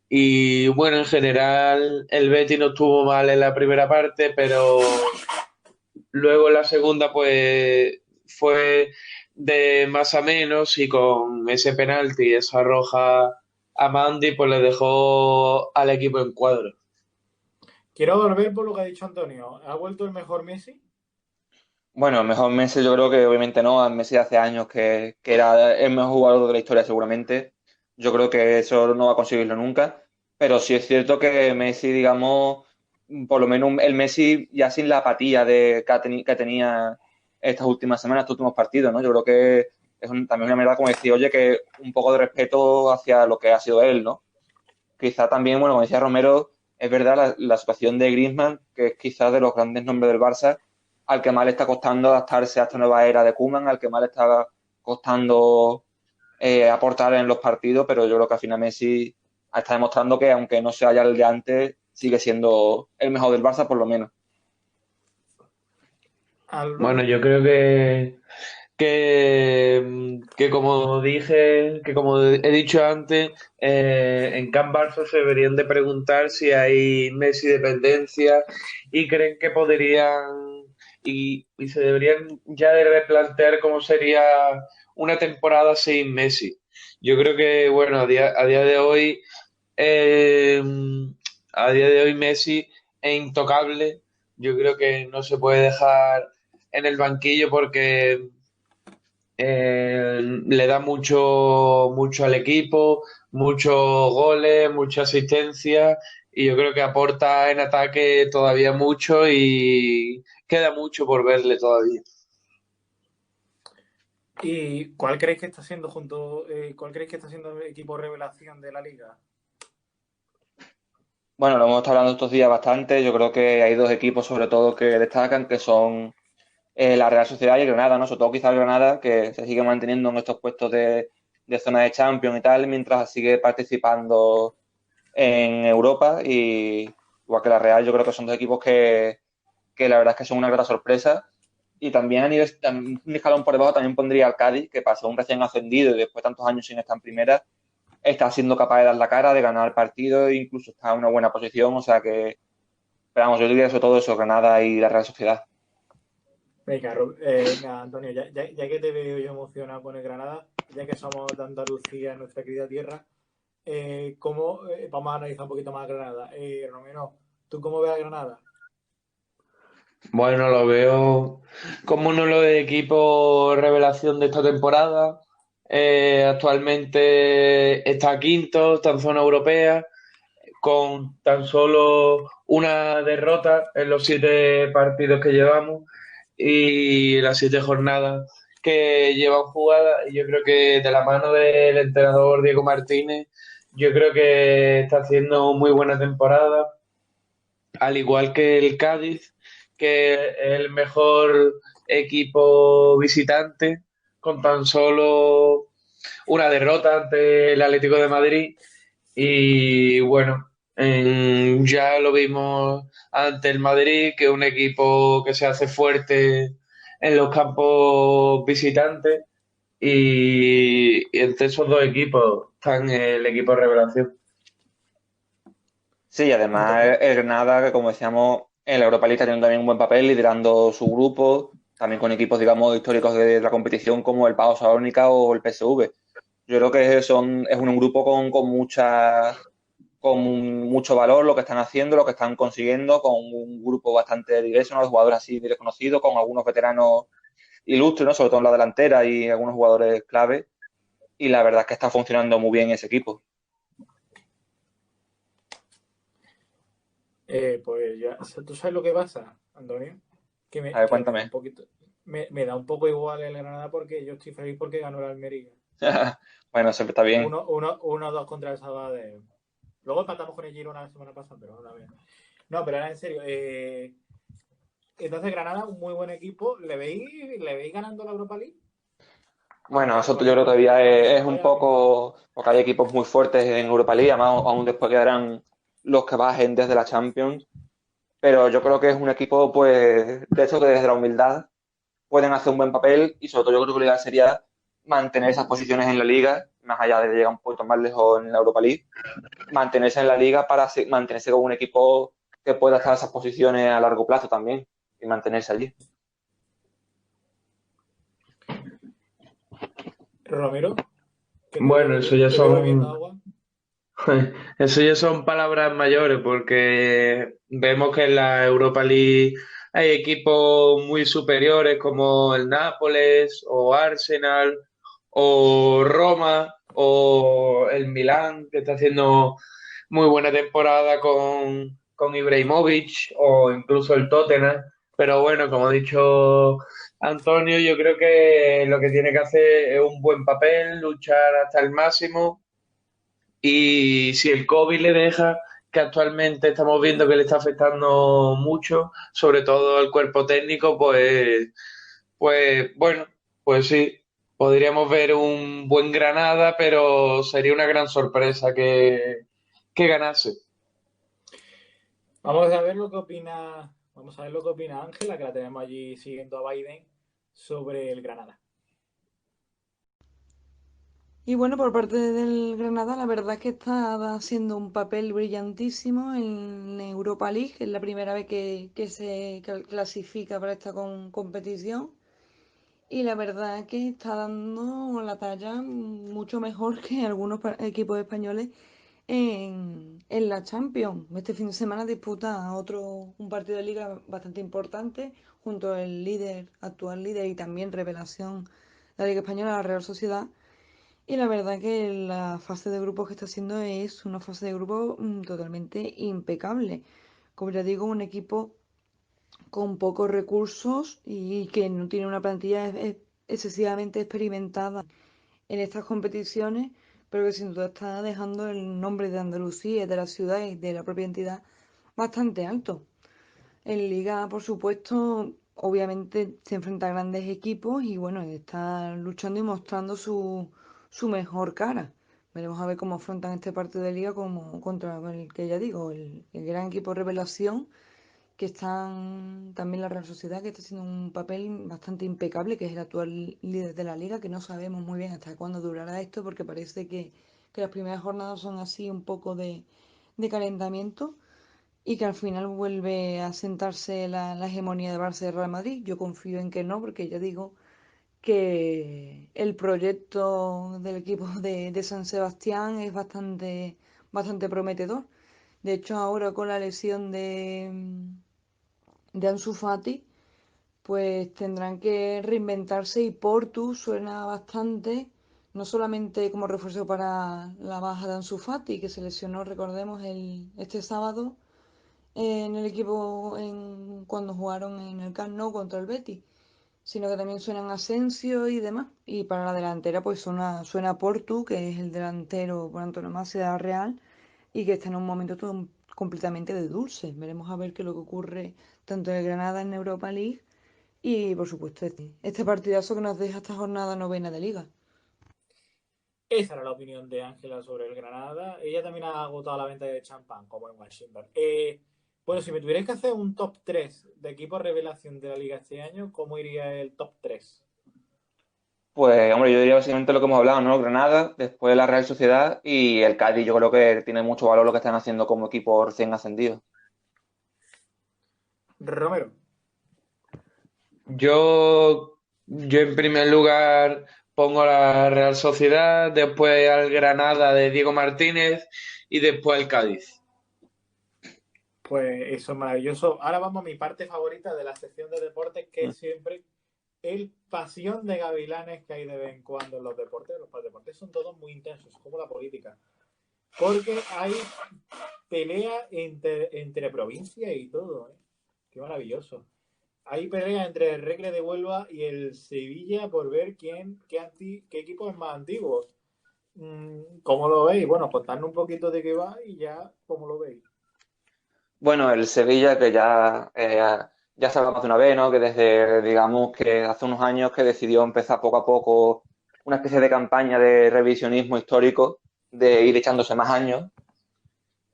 I: Y bueno, en general el Betis no estuvo mal en la primera parte, pero luego en la segunda pues fue de más a menos, y con ese penalti y esa roja a Mandy pues le dejó al equipo en cuadro.
A: Quiero volver por lo que ha dicho Antonio. ¿Ha vuelto el mejor Messi?
D: Bueno, el mejor Messi yo creo que obviamente no. Messi hace años que era el mejor jugador de la historia seguramente. Yo creo que eso no va a conseguirlo nunca. Pero sí es cierto que Messi, digamos, por lo menos el Messi ya sin la apatía que tenía estas últimas semanas, estos últimos partidos, ¿no? Yo creo que es también una manera, como decir, oye, que un poco de respeto hacia lo que ha sido él, ¿no? Quizá también, bueno, como decía Romero, es verdad la situación de Griezmann, que es quizás de los grandes nombres del Barça, al que más le está costando adaptarse a esta nueva era de Koeman, al que más le está costando aportar en los partidos, pero yo creo que al final Messi está demostrando que, aunque no sea ya el de antes, sigue siendo el mejor del Barça, por lo menos.
I: Bueno, yo creo que como dije, que como he dicho antes, en Camp Barça se deberían de preguntar si hay Messi dependencia, y creen que podrían y se deberían ya de replantear cómo sería una temporada sin Messi. Yo creo que, bueno, eh, a día de hoy Messi es intocable. Yo creo que no se puede dejar en el banquillo porque le da mucho al equipo, muchos goles, mucha asistencia, y yo creo que aporta en ataque todavía mucho y queda mucho por verle todavía.
A: ¿Y cuál creéis que está siendo cuál creéis que está siendo el equipo revelación de la liga?
D: Bueno, lo hemos estado hablando estos días bastante. Yo creo que hay dos equipos sobre todo que destacan, que son la Real Sociedad y el Granada, ¿no? Sobre todo quizá el Granada, que se sigue manteniendo en estos puestos de zona de Champions y tal, mientras sigue participando en Europa. Y igual que la Real, yo creo que son dos equipos que la verdad es que son una grata sorpresa. Y también un escalón por debajo también pondría al Cádiz, que pasó un recién ascendido y después de tantos años sin estar en primera, está siendo capaz de dar la cara, de ganar el partido e incluso está en una buena posición. O sea que, pero vamos, yo diría sobre todo eso, Granada y la Real Sociedad.
A: Venga, Antonio, ya que te veo yo emocionado con el Granada, ya que somos de Andalucía, en nuestra querida tierra, vamos a analizar un poquito más a Granada. Romero, ¿tú cómo ves a Granada?
I: Bueno, lo veo como uno de los equipos revelación de esta temporada. Actualmente está quinto, está en zona europea, con tan solo una derrota en los 7 partidos que llevamos y las 7 jornadas. que llevan jugadas y yo creo que de la mano del entrenador Diego Martínez, yo creo que está haciendo muy buena temporada, al igual que el Cádiz, que es el mejor equipo visitante, con tan solo una derrota ante el Atlético de Madrid. Y bueno, ya lo vimos ante el Madrid, que es un equipo que se hace fuerte en los campos visitantes. Y entre esos dos equipos están el equipo revelación.
D: Sí, además el Granada, que como decíamos, en la Europa League está teniendo también un buen papel, liderando su grupo, también con equipos, digamos, históricos de la competición como el PAOK Salónica o el PSV. Yo creo que es un grupo con mucho valor lo que están haciendo, lo que están consiguiendo, con un grupo bastante diverso, ¿no? De jugadores así reconocidos, con algunos veteranos ilustres, ¿no? Sobre todo en la delantera y algunos jugadores clave. Y la verdad es que está funcionando muy bien ese equipo.
A: Pues ya, ¿tú sabes lo que pasa, Antonio? Que
D: A ver,
A: que me da
D: cuéntame.
A: un poquito, me da un poco igual el Granada porque yo estoy feliz porque ganó el Almería.
D: Bueno, siempre está bien.
A: 1-2 contra el Sabadell. Luego empatamos con el Girona la semana pasada, pero ahora bien. No, pero ahora en serio. Entonces Granada, un muy buen equipo. ¿Le veis ganando la Europa League?
D: Bueno, eso yo creo que todavía es un poco, porque hay equipos muy fuertes en Europa League, además aún después quedarán los que bajen desde la Champions, pero yo creo que es un equipo, pues, de hecho que desde la humildad pueden hacer un buen papel y sobre todo yo creo que lo ideal sería mantener esas posiciones en la liga, más allá de llegar un poquito más lejos en la Europa League, mantenerse en la liga para mantenerse como un equipo que pueda estar en esas posiciones a largo plazo también y mantenerse allí.
A: Romero, que
I: Bueno,
A: te veo bebiendo agua.
I: eso ya son palabras mayores, porque vemos que en la Europa League hay equipos muy superiores como el Nápoles o Arsenal o Roma o el Milán, que está haciendo muy buena temporada con Ibrahimovic o incluso el Tottenham. Pero bueno, como ha dicho Antonio, yo creo que lo que tiene que hacer es un buen papel, luchar hasta el máximo y si el COVID le deja, que actualmente estamos viendo que le está afectando mucho, sobre todo al cuerpo técnico, pues bueno, pues sí, podríamos ver un buen Granada, pero sería una gran sorpresa que ganase.
A: Vamos a ver lo que opina. Vamos a ver lo que opina Ángela, que la tenemos allí siguiendo a Biden, sobre el Granada.
C: Y bueno, por parte del Granada, la verdad es que está haciendo un papel brillantísimo en Europa League. Es la primera vez que se clasifica para esta competición. Y la verdad es que está dando la talla mucho mejor que algunos equipos españoles en la Champions. Este fin de semana disputa un partido de liga bastante importante junto al actual líder y también revelación de la Liga Española, la Real Sociedad. Y la verdad que la fase de grupos que está haciendo es una fase de grupo totalmente impecable. Como ya digo, un equipo con pocos recursos y que no tiene una plantilla excesivamente experimentada en estas competiciones, pero que sin duda está dejando el nombre de Andalucía, de la ciudad y de la propia entidad bastante alto. En Liga, por supuesto, obviamente se enfrenta a grandes equipos y bueno, está luchando y mostrando su mejor cara. Veremos a ver cómo afrontan este partido de Liga como contra el que ya digo, el gran equipo revelación, que están también la Real Sociedad, que está haciendo un papel bastante impecable, que es el actual líder de la liga, que no sabemos muy bien hasta cuándo durará esto, porque parece que las primeras jornadas son así un poco de calentamiento y que al final vuelve a sentarse la hegemonía de Barça y Real Madrid. Yo confío en que no, porque ya digo que el proyecto del equipo de San Sebastián es bastante prometedor. De hecho, ahora con la lesión de Ansu Fati, pues tendrán que reinventarse y Portu suena bastante, no solamente como refuerzo para la baja de Ansu Fati, que se lesionó, recordemos, este sábado en el equipo cuando jugaron en el Camp Nou contra el Betis,
E: sino que también suenan Asensio y demás. Y para la delantera pues suena Portu, que es el delantero por antonomasia de la Real y que está en un momento completamente de dulce. Veremos a ver qué es lo que ocurre tanto en el Granada en Europa League y por supuesto este partidazo que nos deja esta jornada novena de Liga.
A: Esa era la opinión de Ángela sobre el Granada. Ella también ha agotado la venta de champán, como en Washington. Bueno, si me tuvierais que hacer un top 3 de equipos revelación de la Liga este año, ¿cómo iría el top 3?
D: Pues, hombre, yo diría básicamente lo que hemos hablado, ¿no? Granada, después la Real Sociedad y el Cádiz. Yo creo que tiene mucho valor lo que están haciendo como equipo recién ascendido.
A: Romero.
I: Yo en primer lugar pongo a la Real Sociedad, después al Granada de Diego Martínez y después al Cádiz.
A: Pues eso es maravilloso. Ahora vamos a mi parte favorita de la sección de deportes, que es siempre el pasión de gavilanes que hay de vez en cuando en los deportes. Los deportes son todos muy intensos, como la política. Porque hay pelea entre provincias y todo, ¿eh? Qué maravilloso. Hay pelea entre el Recre de Huelva y el Sevilla por ver qué equipo es más antiguo. ¿Cómo lo veis? Bueno, contadnos un poquito de qué va y ya, ¿cómo lo veis?
D: Bueno, el Sevilla, que ya se habló más de una vez, ¿no? Que desde, digamos, que hace unos años que decidió empezar poco a poco una especie de campaña de revisionismo histórico, de ir echándose más años.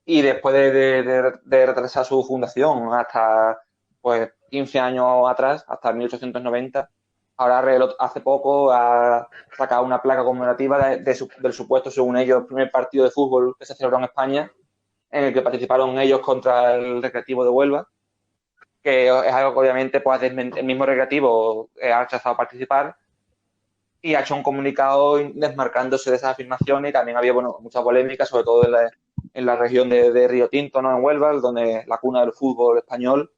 D: Y después de retrasar su fundación hasta pues 15 años atrás, hasta 1890, ahora hace poco ha sacado una placa conmemorativa del supuesto, según ellos, primer partido de fútbol que se celebró en España, en el que participaron ellos contra el Recreativo de Huelva, que es algo que obviamente pues, el mismo Recreativo ha rechazado participar y ha hecho un comunicado desmarcándose de esas afirmaciones, y también había mucha polémica, sobre todo en la región de Río Tinto, ¿no? En Huelva, donde la cuna del fútbol español,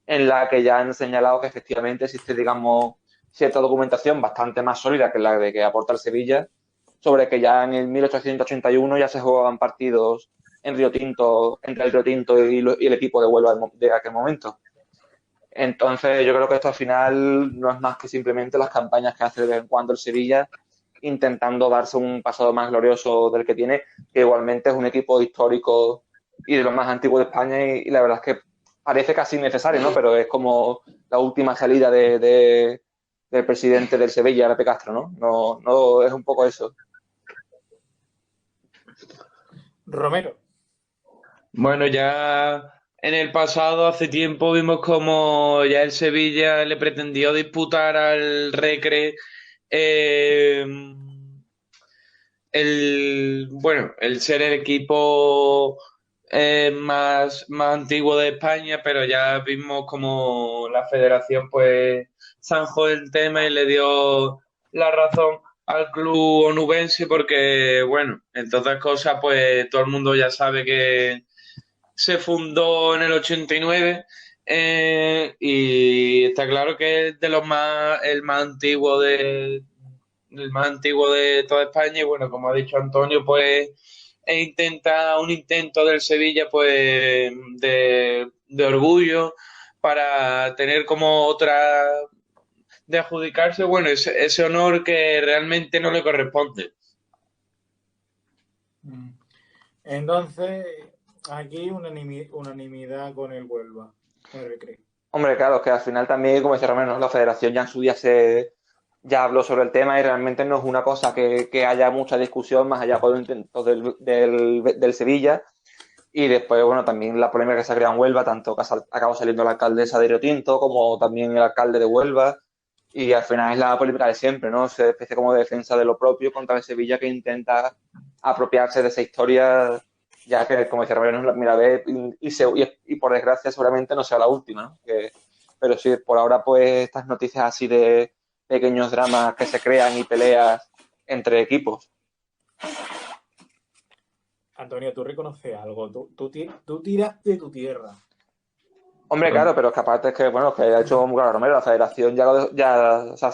D: en la que ya han señalado que efectivamente existe, digamos, cierta documentación bastante más sólida que la de que aporta el Sevilla, sobre que ya en el 1881 ya se jugaban partidos en Río Tinto, entre el Río Tinto y el equipo de Huelva de aquel momento. Entonces yo creo que esto al final no es más que simplemente las campañas que hace de vez en cuando el Sevilla, intentando darse un pasado más glorioso del que tiene, que igualmente es un equipo histórico y de los más antiguos de España, y la verdad es que parece casi innecesario, ¿no? Pero es como la última salida del presidente del Sevilla, Pepe Castro, ¿no? No es un poco eso.
A: Romero.
I: Bueno, ya en el pasado, hace tiempo, vimos como ya el Sevilla le pretendió disputar al Recre el ser el equipo más antiguo de España, pero ya vimos como la federación pues zanjó el tema y le dio la razón al club onubense, porque bueno, entre otras cosas pues todo el mundo ya sabe que se fundó en el 89, y está claro que es de los el más antiguo el más antiguo de toda España. Y bueno, como ha dicho Antonio, pues un intento del Sevilla pues de orgullo, para tener como otra, de adjudicarse, bueno, ese honor que realmente no le corresponde.
A: Entonces, aquí unanimidad con el Huelva, el Recre.
D: Hombre, claro, es que al final también, como decía Romero, ¿no? La federación ya en su día ya habló sobre el tema, y realmente no es una cosa que haya mucha discusión más allá por los intentos del Sevilla. Y después, bueno, también la polémica que se ha creado en Huelva, tanto que acabó saliendo la alcaldesa de Río Tinto como también el alcalde de Huelva, y al final es la polémica de siempre, ¿no? Se especie como de defensa de lo propio contra el Sevilla, que intenta apropiarse de esa historia, ya que, como decía Romero, no es la primera vez y por desgracia seguramente no sea la última, ¿no? Pero sí, por ahora pues estas noticias así de pequeños dramas que se crean y peleas entre equipos.
A: Antonio, tú reconoces algo, tú tiras de tu tierra.
D: Hombre, claro, pero es que aparte es que, bueno, que ha hecho muy claro Romero, la federación o sea,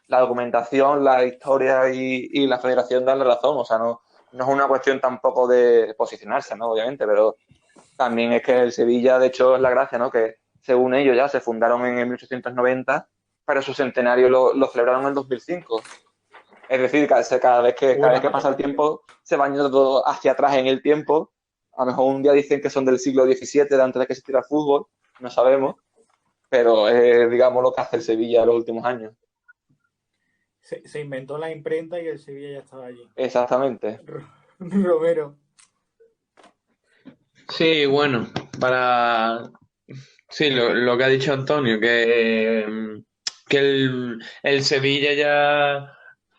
D: la documentación, la historia y la federación dan la razón, o sea, no es una cuestión tampoco de posicionarse, ¿no? Obviamente, pero también es que el Sevilla, de hecho, es la gracia, ¿no? Que según ellos ya se fundaron en el 1890 pero su centenario lo celebraron en 2005. Es decir, cada vez que pasa el tiempo se va yendo todo hacia atrás en el tiempo. A lo mejor un día dicen que son del siglo XVII, de antes de que existiera el fútbol, no sabemos, pero es, digamos, lo que hace el Sevilla en los últimos años.
A: Se inventó la imprenta y el Sevilla ya estaba allí.
D: Exactamente.
A: Romero.
I: Sí, bueno, Sí, lo que ha dicho Antonio, que el Sevilla ya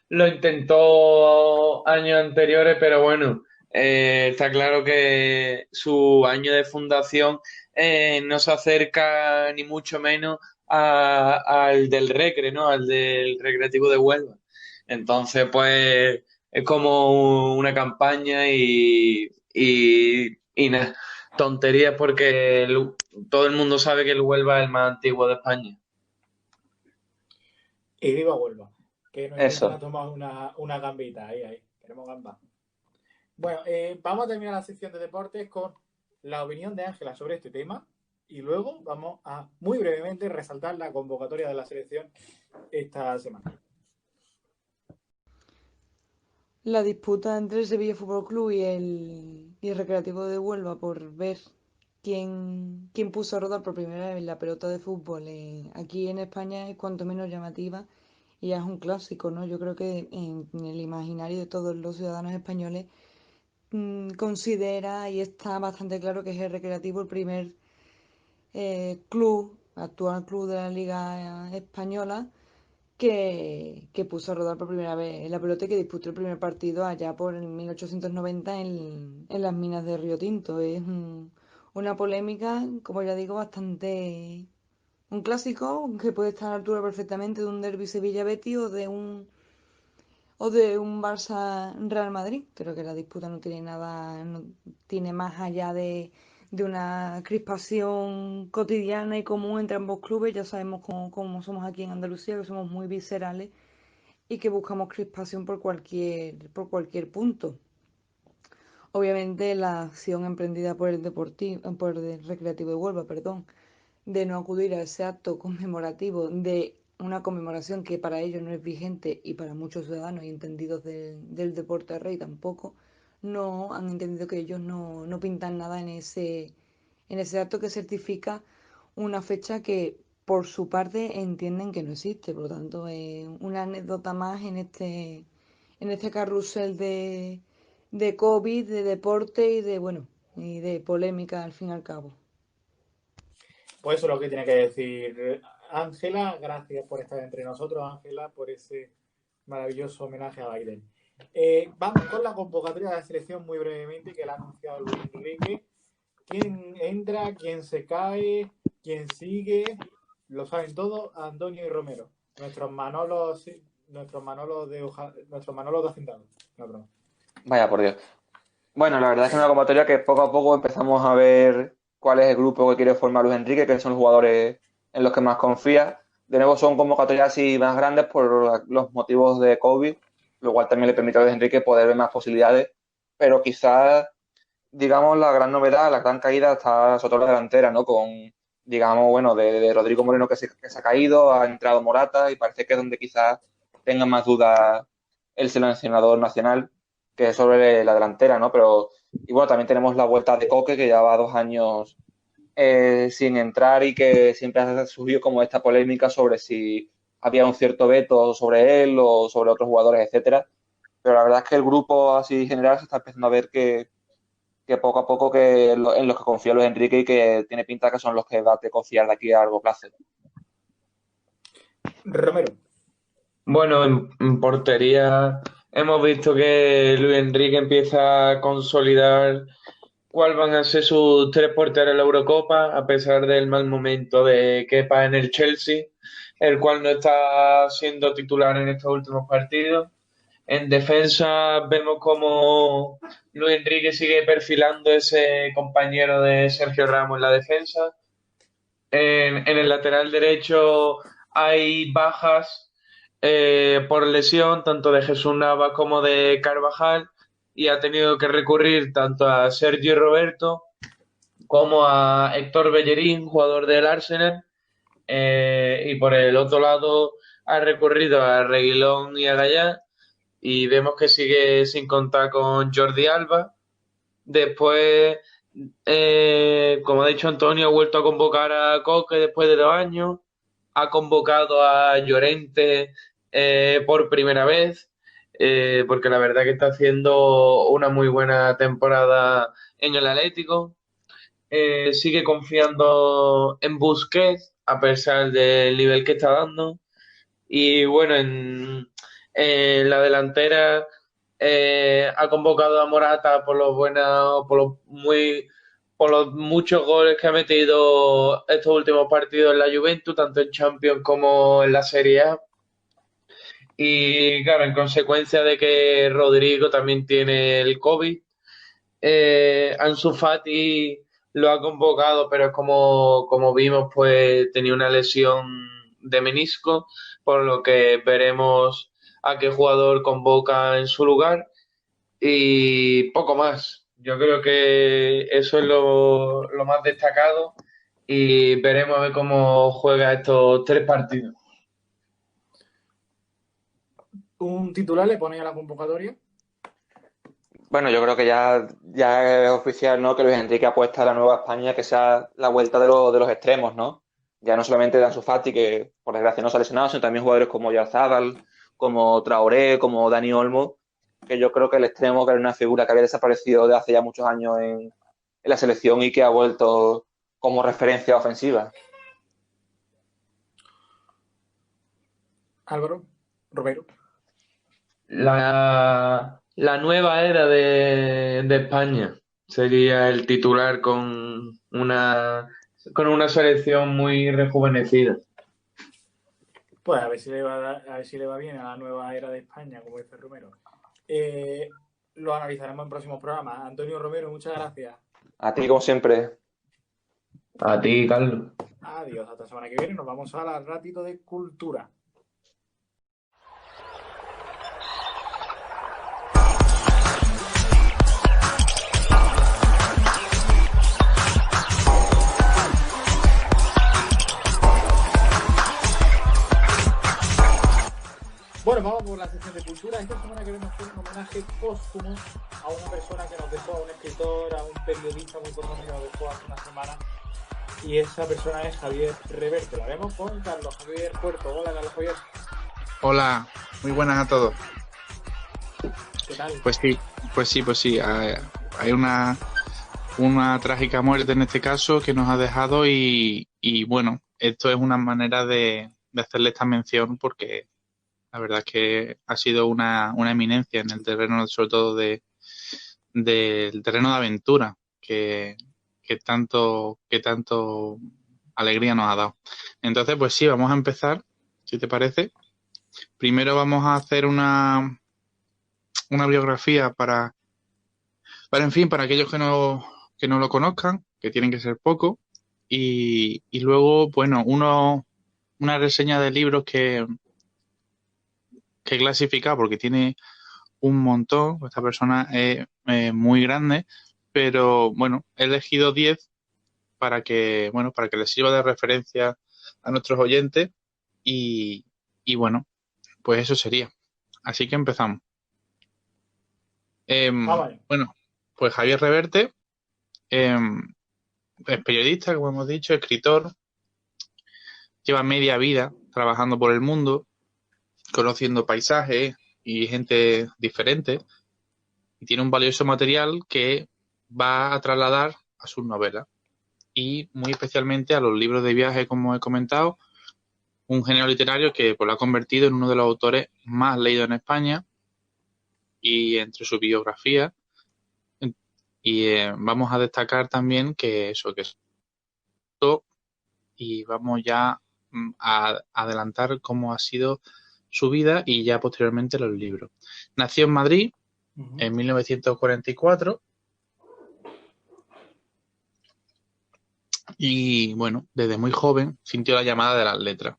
I: lo intentó años anteriores, pero bueno, está claro que su año de fundación no se acerca ni mucho menos al del Recre, ¿no? Al del Recreativo de Huelva. Entonces, pues, es como una campaña y nada, tonterías porque todo el mundo sabe que el Huelva es el más antiguo de España.
A: Y viva Huelva, que nos
D: Eso.
A: intentan tomar una gambita, ahí, queremos gamba. Bueno, vamos a terminar la sección de deportes con la opinión de Ángela sobre este tema y luego vamos a, muy brevemente, resaltar la convocatoria de la selección esta semana.
E: La disputa entre el Sevilla Fútbol Club y el Recreativo de Huelva por ver quién puso a rodar por primera vez la pelota de fútbol aquí en España es cuanto menos llamativa y ya es un clásico, ¿no? Yo creo que en el imaginario de todos los ciudadanos españoles considera y está bastante claro que es el Recreativo el primer actual club de la Liga Española que puso a rodar por primera vez la pelota y que disputó el primer partido allá por 1890 en las minas de Río Tinto. Es una polémica, como ya digo, bastante... Un clásico que puede estar a la altura perfectamente de un derbi Sevilla-Betis o de un Barça-Real Madrid. Creo que la disputa no tiene nada, no tiene más allá de una crispación cotidiana y común entre ambos clubes. Ya sabemos cómo somos aquí en Andalucía, que somos muy viscerales y que buscamos crispación por cualquier punto. Obviamente la acción emprendida por el Recreativo de Huelva, de no acudir a ese acto conmemorativo de una conmemoración que para ellos no es vigente y para muchos ciudadanos y entendidos del deporte rey tampoco, no han entendido que ellos no pintan nada en ese acto que certifica una fecha que por su parte entienden que no existe. Por lo tanto, es una anécdota más en este carrusel de COVID, de deporte y de polémica al fin y al cabo.
A: Pues eso es lo que tiene que decir Ángela. Gracias por estar entre nosotros, Ángela, por ese maravilloso homenaje a Biden. Vamos con la convocatoria de la selección muy brevemente, que la ha anunciado Luis Enrique. ¿Quién entra? ¿Quién se cae? ¿Quién sigue? Lo saben todos Antonio y Romero. Nuestros Manolos de Hacendado. No, broma.
D: Vaya por Dios. Bueno, la verdad es que es una convocatoria que poco a poco empezamos a ver cuál es el grupo que quiere formar Luis Enrique, que son los jugadores en los que más confía. De nuevo son convocatorias así más grandes por los motivos de COVID, lo cual también le permite a Luis Enrique poder ver más posibilidades, pero quizás, digamos, la gran novedad, la gran caída está sobre todo la delantera, ¿no? Con, digamos, bueno, de Rodrigo Moreno que se ha caído, ha entrado Morata y parece que es donde quizás tenga más dudas el seleccionador nacional, que es sobre la delantera, ¿no? Pero, y bueno, también tenemos la vuelta de Coque, que ya va 2 años sin entrar y que siempre ha surgido como esta polémica sobre si había un cierto veto sobre él o sobre otros jugadores, etcétera. Pero la verdad es que el grupo así general se está empezando a ver que poco a poco en los que confía Luis Enrique y que tiene pinta que son los que va a confiar de aquí a largo plazo.
A: Romero.
I: Bueno, en portería hemos visto que Luis Enrique empieza a consolidar cuáles van a ser sus 3 porteros en la Eurocopa, a pesar del mal momento de Kepa en el Chelsea, el cual no está siendo titular en estos últimos partidos. En defensa vemos como Luis Enrique sigue perfilando ese compañero de Sergio Ramos en la defensa. En el lateral derecho hay bajas por lesión, tanto de Jesús Navas como de Carvajal, y ha tenido que recurrir tanto a Sergio Roberto como a Héctor Bellerín, jugador del Arsenal, y por el otro lado ha recurrido a Reguilón y a Gallá, y vemos que sigue sin contar con Jordi Alba. Después, como ha dicho Antonio, ha vuelto a convocar a Coque después de 2 años, ha convocado a Llorente por primera vez, porque la verdad que está haciendo una muy buena temporada en el Atlético. Sigue confiando en Busquets a pesar del nivel que está dando. Y bueno, en la delantera ha convocado a Morata por los muchos goles que ha metido estos últimos partidos en la Juventus, tanto en Champions como en la Serie A. Y claro, en consecuencia de que Rodrigo también tiene el COVID, Ansu Fati lo ha convocado, pero es como vimos, pues tenía una lesión de menisco, por lo que veremos a qué jugador convoca en su lugar y poco más. Yo creo que eso es lo más destacado y veremos a ver cómo juega estos 3 partidos.
A: ¿Un titular le pone a la convocatoria?
D: Bueno, yo creo que ya es oficial, ¿no? Que Luis Enrique apuesta a la nueva España, que sea la vuelta de los extremos, ¿no? Ya no solamente de Ansu Fati, que por desgracia no se ha lesionado, sino también jugadores como Oyarzabal, como Traoré, como Dani Olmo, que yo creo que el extremo, que era una figura que había desaparecido de hace ya muchos años en la selección y que ha vuelto como referencia ofensiva.
A: Álvaro, Romero.
I: La nueva era de España sería el titular con una selección muy rejuvenecida.
A: Pues a ver si le va bien a la nueva era de España, como dice Romero. Lo analizaremos en próximos programas. Antonio Romero, muchas gracias.
D: A ti, como siempre.
I: A ti, Carlos.
A: Adiós, hasta la semana que viene. Nos vamos al ratito de cultura. Bueno, vamos por la sección de cultura. Esta semana queremos hacer un homenaje póstumo a una persona que nos dejó, a un escritor, a un periodista muy importante que nos dejó hace una semana. Y esa persona es Javier Reverte. La vemos con Carlos Javier Puerto. Hola, Carlos Javier.
J: Hola, muy buenas a todos.
A: ¿Qué tal?
J: Pues sí. Hay una trágica muerte en este caso que nos ha dejado y bueno, esto es una manera de hacerle esta mención porque la verdad es que ha sido una eminencia en el terreno, sobre todo del terreno de aventura, que tanto alegría nos ha dado. Entonces, pues sí, vamos a empezar, si te parece. Primero vamos a hacer una biografía para aquellos que no lo conozcan, que tienen que ser poco, y luego, bueno, una reseña de libros que he clasificado porque tiene un montón. Esta persona es muy grande, pero bueno, he elegido 10 para que les sirva de referencia a nuestros oyentes y bueno, pues eso sería. Así que empezamos.
A: Vale.
J: Bueno, pues Javier Reverte es periodista, como hemos dicho, escritor, lleva media vida trabajando por el mundo, conociendo paisajes y gente diferente, y tiene un valioso material que va a trasladar a sus novelas y muy especialmente a los libros de viaje, como he comentado, un género literario que pues, lo ha convertido en uno de los autores más leídos en España. Y entre su biografía vamos a destacar también y vamos ya a adelantar cómo ha sido su vida y ya posteriormente los libros. Nació en Madrid en 1944 y bueno, desde muy joven sintió la llamada de las letras,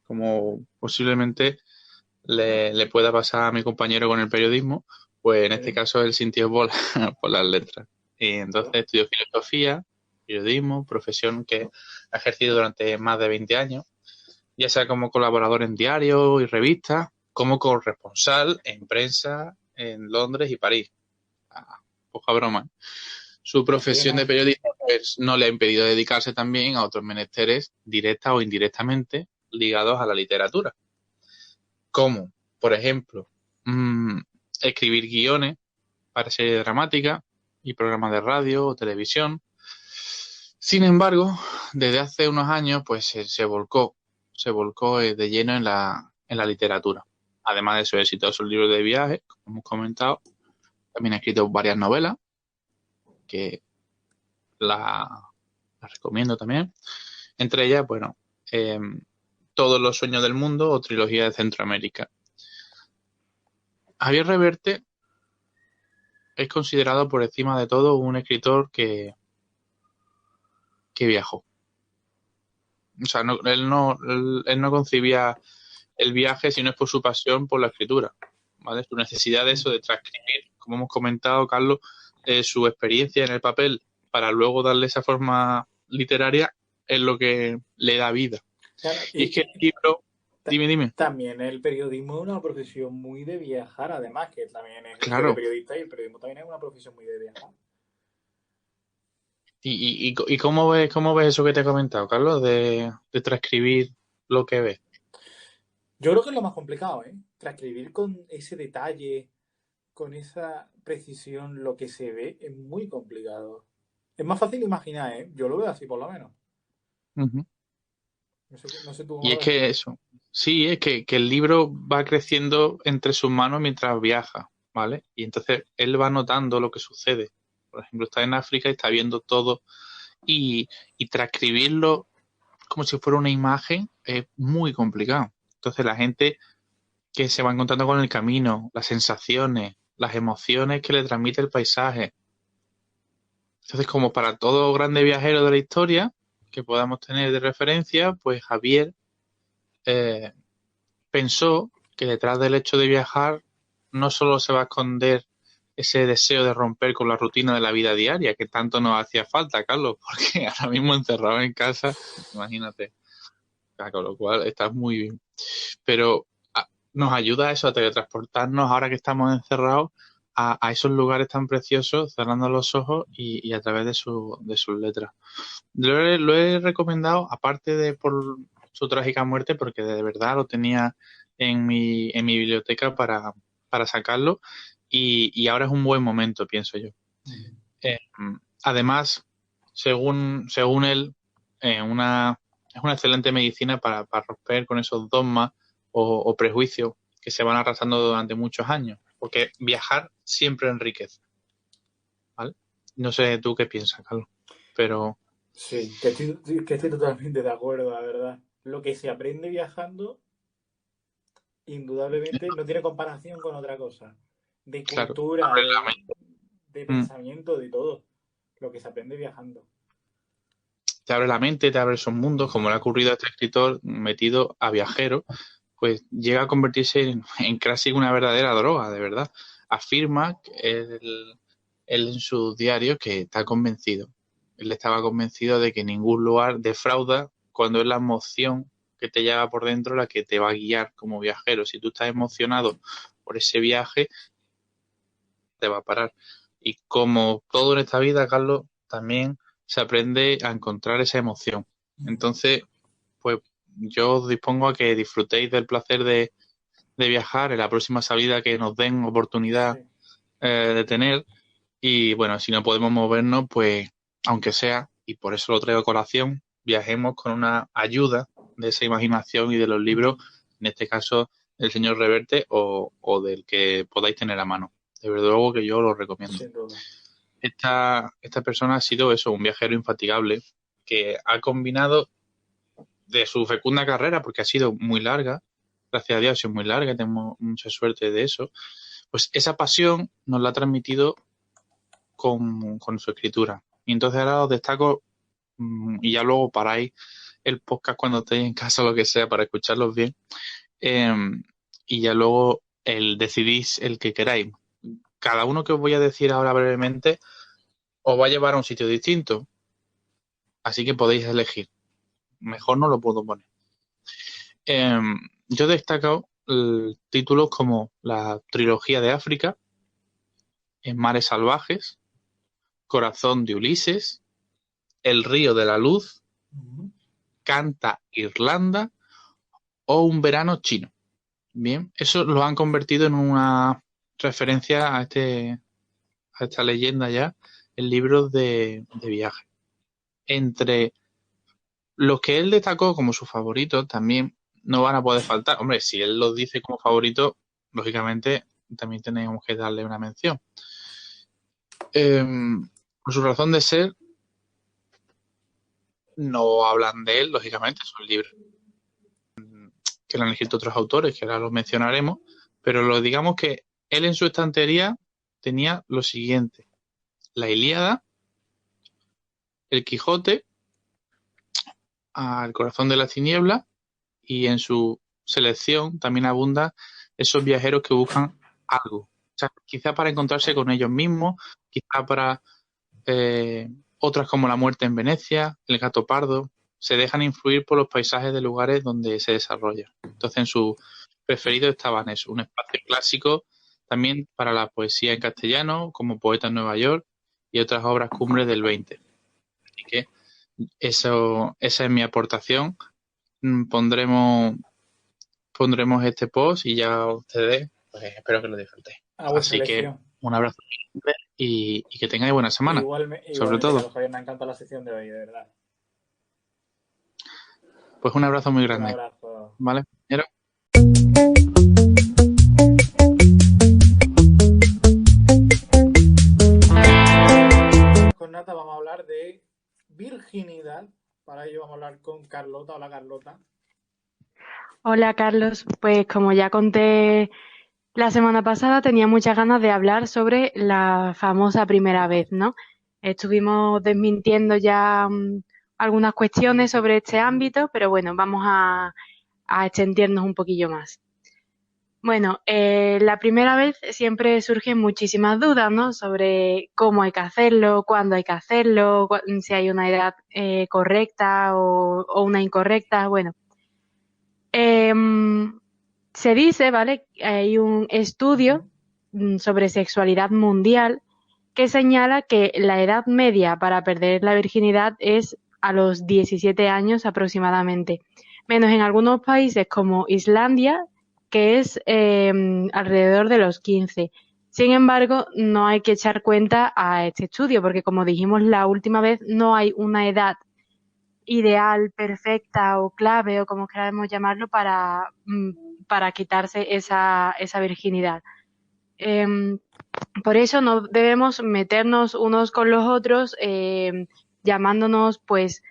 J: como posiblemente le pueda pasar a mi compañero con el periodismo, pues en este caso él sintió por las letras. Y entonces estudió filosofía periodismo, profesión que ha ejercido durante más de 20 años, ya sea como colaborador en diarios y revistas, como corresponsal en prensa en Londres y París. Poca broma. Su profesión de periodista pues, no le ha impedido dedicarse también a otros menesteres directa o indirectamente ligados a la literatura. Como, por ejemplo, escribir guiones para series dramáticas y programas de radio o televisión. Sin embargo, desde hace unos años pues se volcó de lleno en la literatura. Además de sus exitosos libros de viajes, como hemos comentado, también ha escrito varias novelas que las recomiendo también. Entre ellas, bueno, Todos los sueños del mundo o Trilogía de Centroamérica. Javier Reverte es considerado por encima de todo un escritor que viajó. O sea, él no concibía el viaje si no es por su pasión por la escritura, ¿vale? Su necesidad de eso, de transcribir, como hemos comentado, Carlos, su experiencia en el papel para luego darle esa forma literaria es lo que le da vida.
A: Claro,
J: y es que el libro... Dime.
A: También el periodismo es una profesión muy de viajar, además, que también es
J: claro.
A: El periodista y el periodismo también es una profesión muy de viajar.
J: ¿Y cómo ves eso que te he comentado, Carlos, de transcribir lo que ves?
A: Yo creo que es lo más complicado, ¿eh? Transcribir con ese detalle, con esa precisión lo que se ve, es muy complicado. Es más fácil imaginar, ¿eh? Yo lo veo así, por lo menos.
J: Uh-huh.
A: No sé tú cómo
J: y
A: lo
J: es
A: ves.
J: que eso, sí, es que el libro va creciendo entre sus manos mientras viaja, ¿vale? Y entonces él va notando lo que sucede. Por ejemplo, está en África y está viendo todo y transcribirlo como si fuera una imagen es muy complicado. Entonces la gente que se va encontrando con el camino, las sensaciones, las emociones que le transmite el paisaje. Entonces, como para todo grande viajero de la historia que podamos tener de referencia, pues Javier pensó que detrás del hecho de viajar no solo se va a esconder ese deseo de romper con la rutina de la vida diaria que tanto nos hacía falta, Carlos, porque ahora mismo encerrado en casa, imagínate, con lo cual estás muy bien. Pero nos ayuda a eso, a teletransportarnos ahora que estamos encerrados a esos lugares tan preciosos, cerrando los ojos y a través de sus letras. Lo he recomendado, aparte de por su trágica muerte, porque de verdad lo tenía en mi biblioteca para sacarlo y ahora es un buen momento, pienso yo. Además, según él, es una excelente medicina para romper con esos dogmas o prejuicios que se van arrastrando durante muchos años, porque viajar siempre enriquece, ¿vale? No sé tú qué piensas, Carlos, pero...
A: Sí, que estoy totalmente de acuerdo, la verdad. Lo que se aprende viajando, indudablemente, no tiene comparación con otra cosa. De cultura,
J: claro,
A: de pensamiento, de todo. Lo que se aprende viajando.
J: Te abre la mente, te abre esos mundos, como le ha ocurrido a este escritor metido a viajero, pues llega a convertirse en casi una verdadera droga, de verdad. Afirma él en sus diarios que está convencido. Él estaba convencido de que ningún lugar defrauda cuando es la emoción que te lleva por dentro la que te va a guiar como viajero. Si tú estás emocionado por ese viaje, te va a parar. Y como todo en esta vida, Carlos, también se aprende a encontrar esa emoción. Entonces, pues yo os dispongo a que disfrutéis del placer de viajar en la próxima salida que nos den oportunidad de tener. Y bueno, si no podemos movernos, pues aunque sea, y por eso lo traigo a colación, viajemos con una ayuda de esa imaginación y de los libros, en este caso del señor Reverte o del que podáis tener a mano. De verdad que yo lo recomiendo. Esta persona ha sido eso, un viajero infatigable que ha combinado de su fecunda carrera, porque ha sido muy larga, gracias a Dios ha sido muy larga, tenemos mucha suerte de eso, pues esa pasión nos la ha transmitido con su escritura. Y entonces ahora os destaco, y ya luego paráis el podcast cuando estéis en casa o lo que sea para escucharlos bien, y ya luego decidís el que queráis. Cada uno que os voy a decir ahora brevemente os va a llevar a un sitio distinto. Así que podéis elegir. Mejor no lo puedo poner. Yo he destacado títulos como la trilogía de África, En mares salvajes, Corazón de Ulises, El río de la luz, Canta Irlanda o Un verano chino. Bien, eso lo han convertido en una referencia a esta leyenda ya en libros de viaje. Entre los que él destacó como sus favoritos también no van a poder faltar. Hombre, si él los dice como favoritos, lógicamente también tenemos que darle una mención. Por su razón de ser, no hablan de él, lógicamente, son libros que lo han escrito otros autores, que ahora los mencionaremos, pero digamos que él en su estantería tenía lo siguiente: la Ilíada, el Quijote, El corazón de la tiniebla, y en su selección también abunda esos viajeros que buscan algo. O sea, quizá para encontrarse con ellos mismos, quizá para otras como La muerte en Venecia, El gato pardo, se dejan influir por los paisajes de lugares donde se desarrolla. Entonces, en su preferido estaban eso, un espacio clásico, también para la poesía en castellano, como Poeta en Nueva York, y otras obras cumbres del 20. Así que esa es mi aportación. Pondremos este post y ya ustedes, pues espero que lo disfrutéis. Así que un abrazo y que tengáis buena semana. Sobre todo.
A: Carlos Javier, me encanta la sección de hoy, de verdad.
J: Pues un abrazo muy grande.
A: Un abrazo.
J: ¿Vale, compañero?
A: Con Nata vamos a hablar de virginidad. Para ello vamos a hablar con Carlota. Hola, Carlota.
K: Hola Carlos, pues como ya conté la semana pasada, tenía muchas ganas de hablar sobre la famosa primera vez, ¿no? Estuvimos desmintiendo ya algunas cuestiones sobre este ámbito, pero bueno, vamos a extendernos un poquillo más. Bueno, la primera vez siempre surgen muchísimas dudas, ¿no? Sobre cómo hay que hacerlo, cuándo hay que hacerlo, si hay una edad correcta o una incorrecta, bueno. Se dice, ¿vale? Hay un estudio sobre sexualidad mundial que señala que la edad media para perder la virginidad es a los 17 años aproximadamente, menos en algunos países como Islandia, que es alrededor de los 15. Sin embargo, no hay que echar cuenta a este estudio, porque como dijimos la última vez, no hay una edad ideal, perfecta o clave o como queramos llamarlo para quitarse esa virginidad. Por eso no debemos meternos unos con los otros llamándonos pues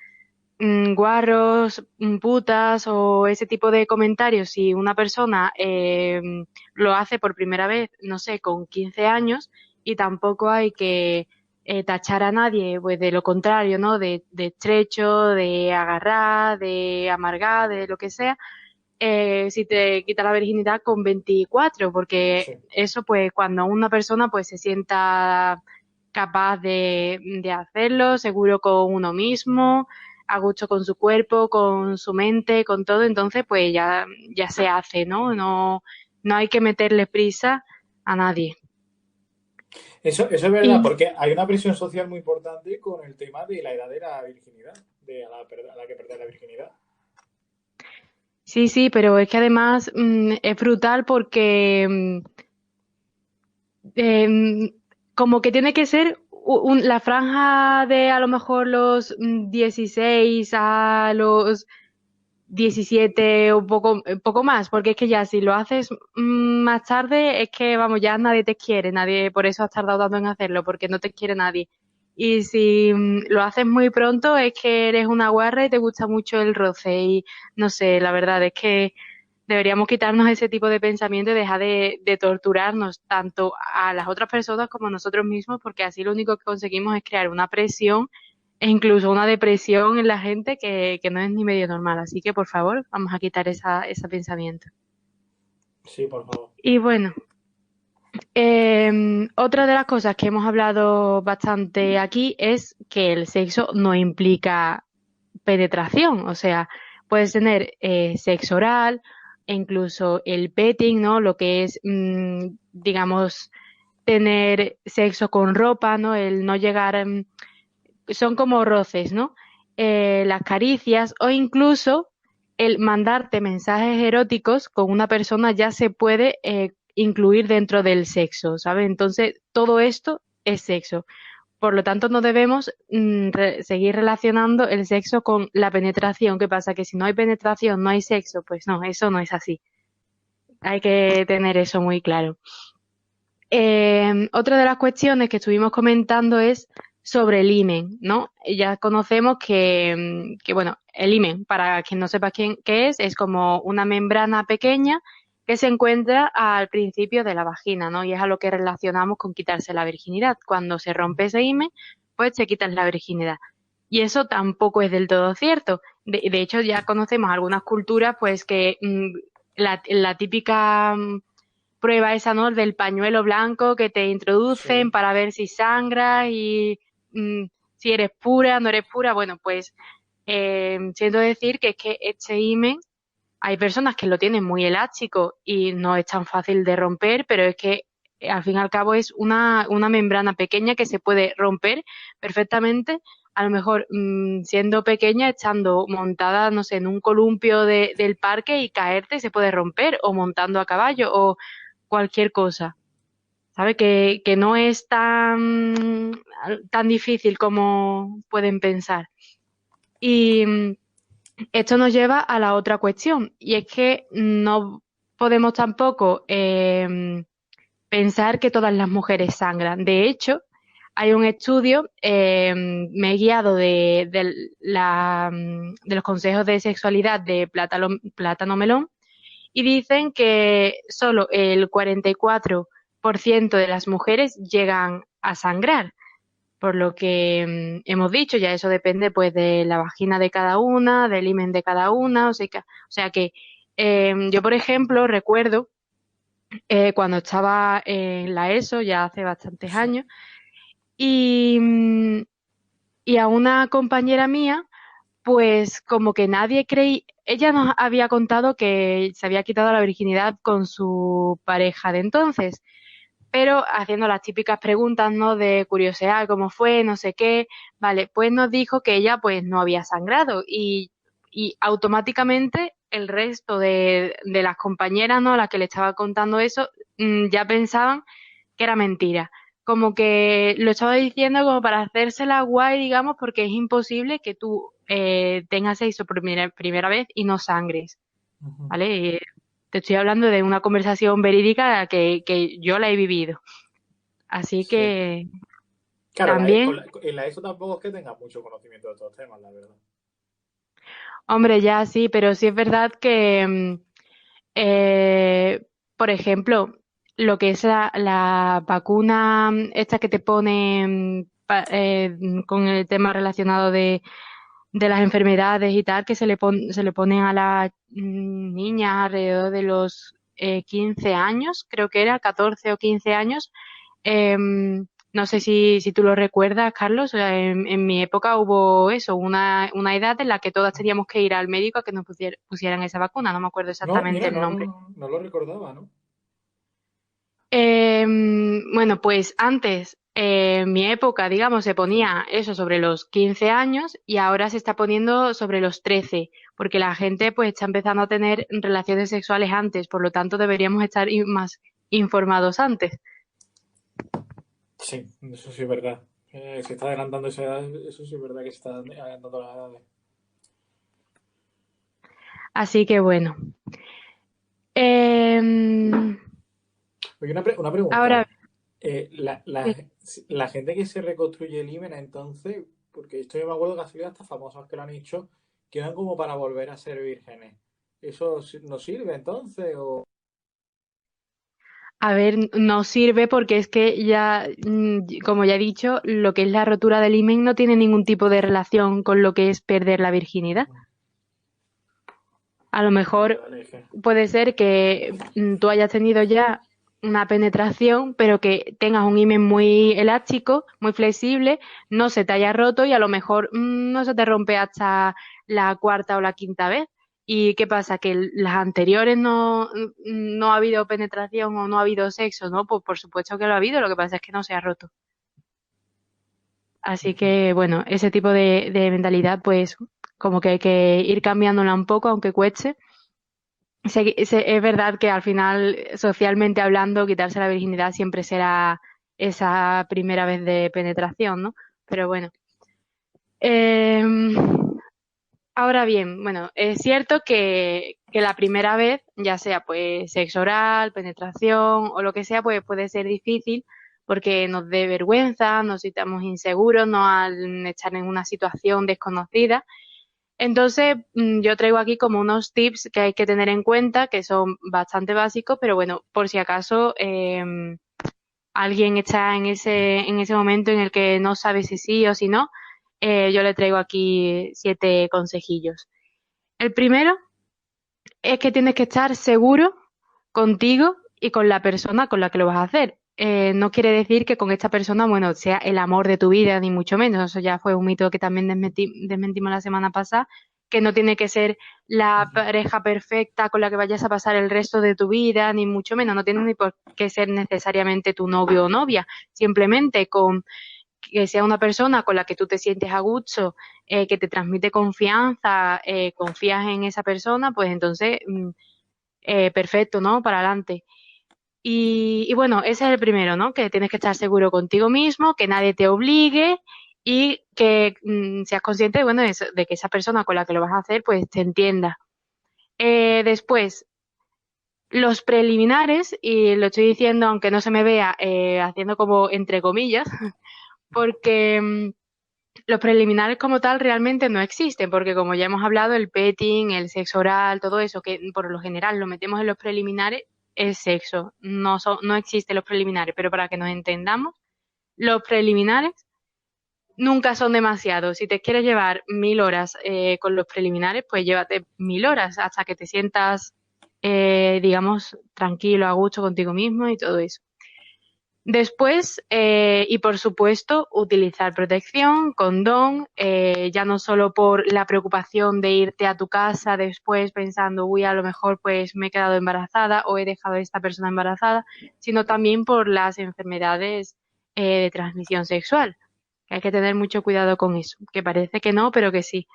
K: guarros, putas o ese tipo de comentarios. Si una persona lo hace por primera vez, no sé, con 15 años, y tampoco hay que tachar a nadie, pues de lo contrario, ¿no? De estrecho, de agarrar, de amargar, de lo que sea, si te quita la virginidad con 24, porque sí. Eso pues cuando una persona pues se sienta capaz de hacerlo, seguro con uno mismo, a gusto con su cuerpo, con su mente, con todo, entonces pues ya se hace, ¿no? No hay que meterle prisa a nadie.
A: Eso es verdad, porque hay una presión social muy importante con el tema de la edad de la virginidad, a la que perder la virginidad.
K: Sí, pero es que además es brutal porque como que tiene que ser la franja de a lo mejor los 16 a los 17 o poco más, porque es que ya si lo haces más tarde es que, vamos, ya nadie te quiere, nadie, por eso has tardado tanto en hacerlo, porque no te quiere nadie. Y si lo haces muy pronto es que eres una guarra y te gusta mucho el roce y no sé, la verdad es que deberíamos quitarnos ese tipo de pensamiento y dejar de torturarnos tanto a las otras personas como a nosotros mismos, porque así lo único que conseguimos es crear una presión e incluso una depresión en la gente que no es ni medio normal. Así que, por favor, vamos a quitar ese pensamiento.
A: Sí, por favor.
K: Y bueno, Otra de las cosas que hemos hablado bastante aquí es que el sexo no implica penetración, o sea, puedes tener sexo oral e incluso el petting, ¿no? Lo que es, digamos, tener sexo con ropa, ¿no? El no llegar, son como roces, ¿no? Las caricias o incluso el mandarte mensajes eróticos con una persona ya se puede incluir dentro del sexo, ¿sabes? Entonces, todo esto es sexo. Por lo tanto, no debemos seguir relacionando el sexo con la penetración. ¿Qué pasa? Que si no hay penetración, no hay sexo. Pues no, eso no es así. Hay que tener eso muy claro. Otra de las cuestiones que estuvimos comentando es sobre el himen, ¿no? Ya conocemos que bueno, el himen, para quien no sepa qué es como una membrana pequeña que se encuentra al principio de la vagina, ¿no? Y es a lo que relacionamos con quitarse la virginidad. Cuando se rompe ese himen, pues se quitan la virginidad. Y eso tampoco es del todo cierto. De hecho, ya conocemos algunas culturas, pues que la típica prueba esa, ¿no? Del pañuelo blanco que te introducen para ver si sangras y si eres pura, no eres pura. Bueno, pues siento decir que es que este himen hay personas que lo tienen muy elástico y no es tan fácil de romper, pero es que al fin y al cabo es una membrana pequeña que se puede romper perfectamente, a lo mejor siendo pequeña, estando montada, no sé, en un columpio del parque y caerte se puede romper, o montando a caballo, o cualquier cosa. ¿Sabe? Que no es tan difícil como pueden pensar. Y esto nos lleva a la otra cuestión, y es que no podemos tampoco pensar que todas las mujeres sangran. De hecho, hay un estudio, me he guiado de los consejos de sexualidad de Plátano Melón, y dicen que solo el 44% de las mujeres llegan a sangrar. Por lo que hemos dicho, ya eso depende pues de la vagina de cada una, del himen de cada una, o sea que yo, por ejemplo, recuerdo cuando estaba en la ESO, ya hace bastantes años, y a una compañera mía, pues como que nadie creía, ella nos había contado que se había quitado la virginidad con su pareja de entonces, pero haciendo las típicas preguntas, ¿no? De curiosidad, cómo fue, no sé qué, vale, pues nos dijo que ella pues no había sangrado y automáticamente el resto de las compañeras, ¿no? A las que le estaba contando eso, ya pensaban que era mentira. Como que lo estaba diciendo como para hacérsela guay, digamos, porque es imposible que tú tengas sexo por primera vez y no sangres, ¿vale? Te estoy hablando de una conversación verídica que yo la he vivido. Así que
A: claro,
K: también...
A: en la ESO tampoco es que tenga mucho conocimiento de estos temas, la verdad.
K: Hombre, ya sí, pero sí es verdad que, por ejemplo, lo que es la vacuna esta que te pone con el tema relacionado de las enfermedades y tal, que se le ponen a las niñas alrededor de los 15 años, creo que era 14 o 15 años. No sé si tú lo recuerdas, Carlos. En mi época hubo eso, una edad en la que todas teníamos que ir al médico a que nos pusieran esa vacuna. No me acuerdo exactamente el nombre.
A: No lo recordaba, ¿no?
K: Bueno, pues antes, en mi época, digamos, se ponía eso sobre los 15 años y ahora se está poniendo sobre los 13, porque la gente pues está empezando a tener relaciones sexuales antes, por lo tanto deberíamos estar más informados antes.
A: Sí, eso sí es verdad. Se está adelantando esa edad, eso sí es verdad que se está adelantando las edades.
K: Así que bueno.
A: Oye, una pregunta.
K: Ahora,
A: la gente que se reconstruye el himen, entonces, porque esto yo me acuerdo que ha salido hasta famosos que lo han hecho, quedan como para volver a ser vírgenes. ¿Eso no sirve entonces? ¿O?
K: A ver, no sirve porque es que ya, como ya he dicho, lo que es la rotura del himen no tiene ningún tipo de relación con lo que es perder la virginidad. A lo mejor puede ser que tú hayas tenido ya una penetración, pero que tengas un himen muy elástico, muy flexible, no se te haya roto y a lo mejor no se te rompe hasta la cuarta o la quinta vez. ¿Y qué pasa? Que las anteriores no ha habido penetración o no ha habido sexo, ¿no? Pues por supuesto que lo ha habido, lo que pasa es que no se ha roto. Así que, bueno, ese tipo de mentalidad, pues como que hay que ir cambiándola un poco, aunque cueste. Es verdad que al final, socialmente hablando, quitarse la virginidad siempre será esa primera vez de penetración, ¿no? Pero bueno. Ahora bien, bueno, es cierto que la primera vez, ya sea pues sexo oral, penetración o lo que sea, pues puede ser difícil porque nos dé vergüenza, nos sintamos inseguros, ¿no? Al estar en una situación desconocida. Entonces, yo traigo aquí como unos tips que hay que tener en cuenta, que son bastante básicos, pero bueno, por si acaso alguien está en ese momento en el que no sabe si sí o si no, yo le traigo aquí 7 consejillos. El primero es que tienes que estar seguro contigo y con la persona con la que lo vas a hacer. No quiere decir que con esta persona, bueno, sea el amor de tu vida, ni mucho menos. Eso ya fue un mito que también desmentimos la semana pasada, que no tiene que ser la pareja perfecta con la que vayas a pasar el resto de tu vida, ni mucho menos. No tiene ni por qué ser necesariamente tu novio o novia. Simplemente con que sea una persona con la que tú te sientes a gusto, que te transmite confianza, confías en esa persona, pues entonces, perfecto, ¿no? Para adelante. Y bueno, ese es el primero, ¿no? Que tienes que estar seguro contigo mismo, que nadie te obligue y que seas consciente, bueno, de que esa persona con la que lo vas a hacer, pues te entienda. Después, los preliminares, y lo estoy diciendo aunque no se me vea, haciendo como entre comillas, porque los preliminares como tal realmente no existen, porque como ya hemos hablado, el petting, el sexo oral, todo eso, que por lo general lo metemos en los preliminares, es sexo, no existen los preliminares, pero para que nos entendamos, los preliminares nunca son demasiados. Si te quieres llevar 1000 horas con los preliminares, pues llévate 1000 horas hasta que te sientas, digamos, tranquilo, a gusto contigo mismo y todo eso. Después, y por supuesto, utilizar protección, condón, ya no solo por la preocupación de irte a tu casa después pensando, uy, a lo mejor pues me he quedado embarazada o he dejado a esta persona embarazada, sino también por las enfermedades de transmisión sexual. Hay que tener mucho cuidado con eso, que parece que no, pero que sí.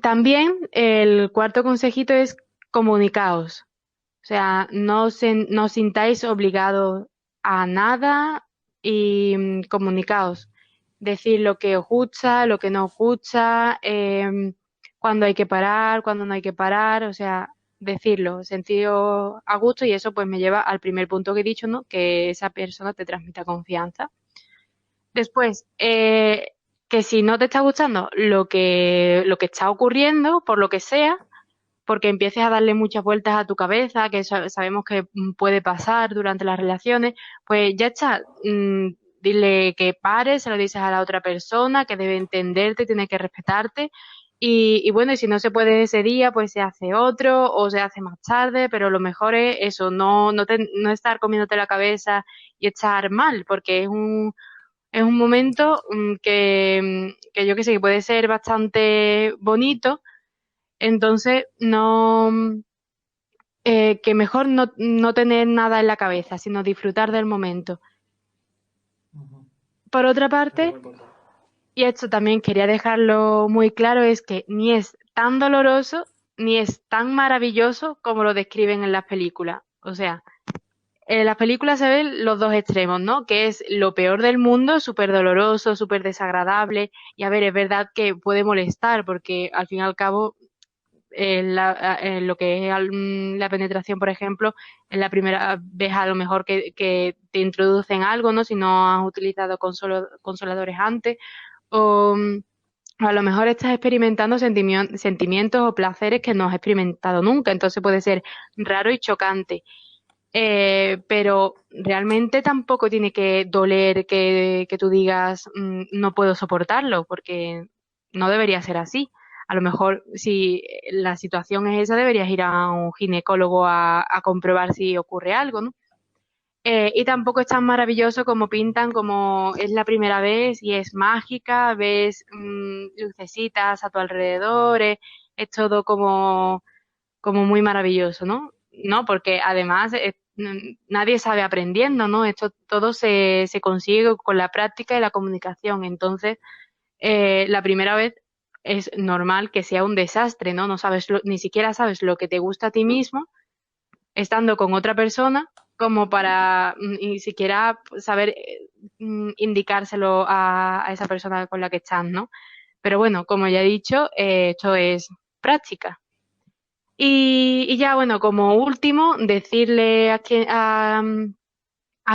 K: También el cuarto consejito es comunicaos. O sea, no os sintáis obligados a nada y comunicaos. Decir lo que os gusta, lo que no os gusta, cuándo hay que parar, cuándo no hay que parar, o sea, decirlo, sentiros a gusto y eso pues me lleva al primer punto que he dicho, ¿no? Que esa persona te transmita confianza. Después, que si no te está gustando lo que está ocurriendo, por lo que sea, porque empieces a darle muchas vueltas a tu cabeza, que sabemos que puede pasar durante las relaciones, pues ya está, dile que pare, se lo dices a la otra persona, que debe entenderte, tiene que respetarte, y bueno, y si no se puede ese día, pues se hace otro, o se hace más tarde, pero lo mejor es eso, no estar comiéndote la cabeza y estar mal, porque es un momento que yo que sé, que puede ser bastante bonito. Entonces, que mejor no tener nada en la cabeza, sino disfrutar del momento. Por otra parte, y esto también quería dejarlo muy claro, es que ni es tan doloroso ni es tan maravilloso como lo describen en las películas. O sea, en las películas se ven los dos extremos, ¿no? Que es lo peor del mundo, súper doloroso, súper desagradable. Y a ver, es verdad que puede molestar porque al fin y al cabo lo que es la penetración, por ejemplo, en la primera vez a lo mejor que te introducen algo, ¿no? Si no has utilizado consoladores antes, o a lo mejor estás experimentando sentimientos o placeres que no has experimentado nunca, entonces puede ser raro y chocante. Pero realmente tampoco tiene que doler que tú digas no puedo soportarlo, porque no debería ser así. a lo mejor si la situación es esa, deberías ir a un ginecólogo a comprobar si ocurre algo, ¿no? Y tampoco es tan maravilloso como pintan, como es la primera vez y es mágica, ves lucecitas a tu alrededor, es todo como muy maravilloso, ¿no? No, porque además nadie sabe aprendiendo, ¿no? Esto todo se consigue con la práctica y la comunicación. Entonces, la primera vez es normal que sea un desastre, ¿no? No sabes ni siquiera sabes lo que te gusta a ti mismo estando con otra persona como para ni siquiera saber indicárselo a esa persona con la que estás, ¿no? Pero bueno, como ya he dicho, esto es práctica. Y ya, bueno, como último, decirle a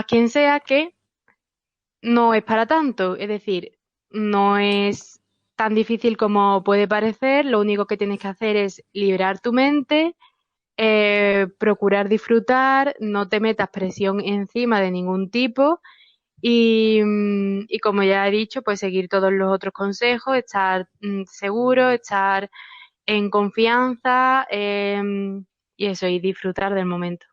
K: quien sea que no es para tanto. Es decir, no es tan difícil como puede parecer. Lo único que tienes que hacer es liberar tu mente, procurar disfrutar, no te metas presión encima de ningún tipo y como ya he dicho, pues seguir todos los otros consejos, estar seguro, estar en confianza y eso, y disfrutar del momento.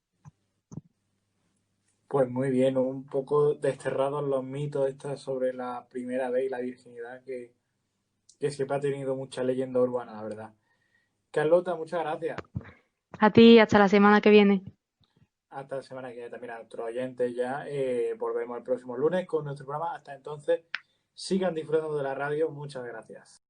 A: Pues muy bien, un poco desterrados los mitos estos sobre la primera vez y la virginidad que siempre ha tenido mucha leyenda urbana, la verdad. Carlota, muchas gracias.
K: A ti, hasta la semana que viene.
A: Hasta la semana que viene también a nuestros oyentes ya. Volvemos el próximo lunes con nuestro programa. Hasta entonces, sigan disfrutando de la radio. Muchas gracias.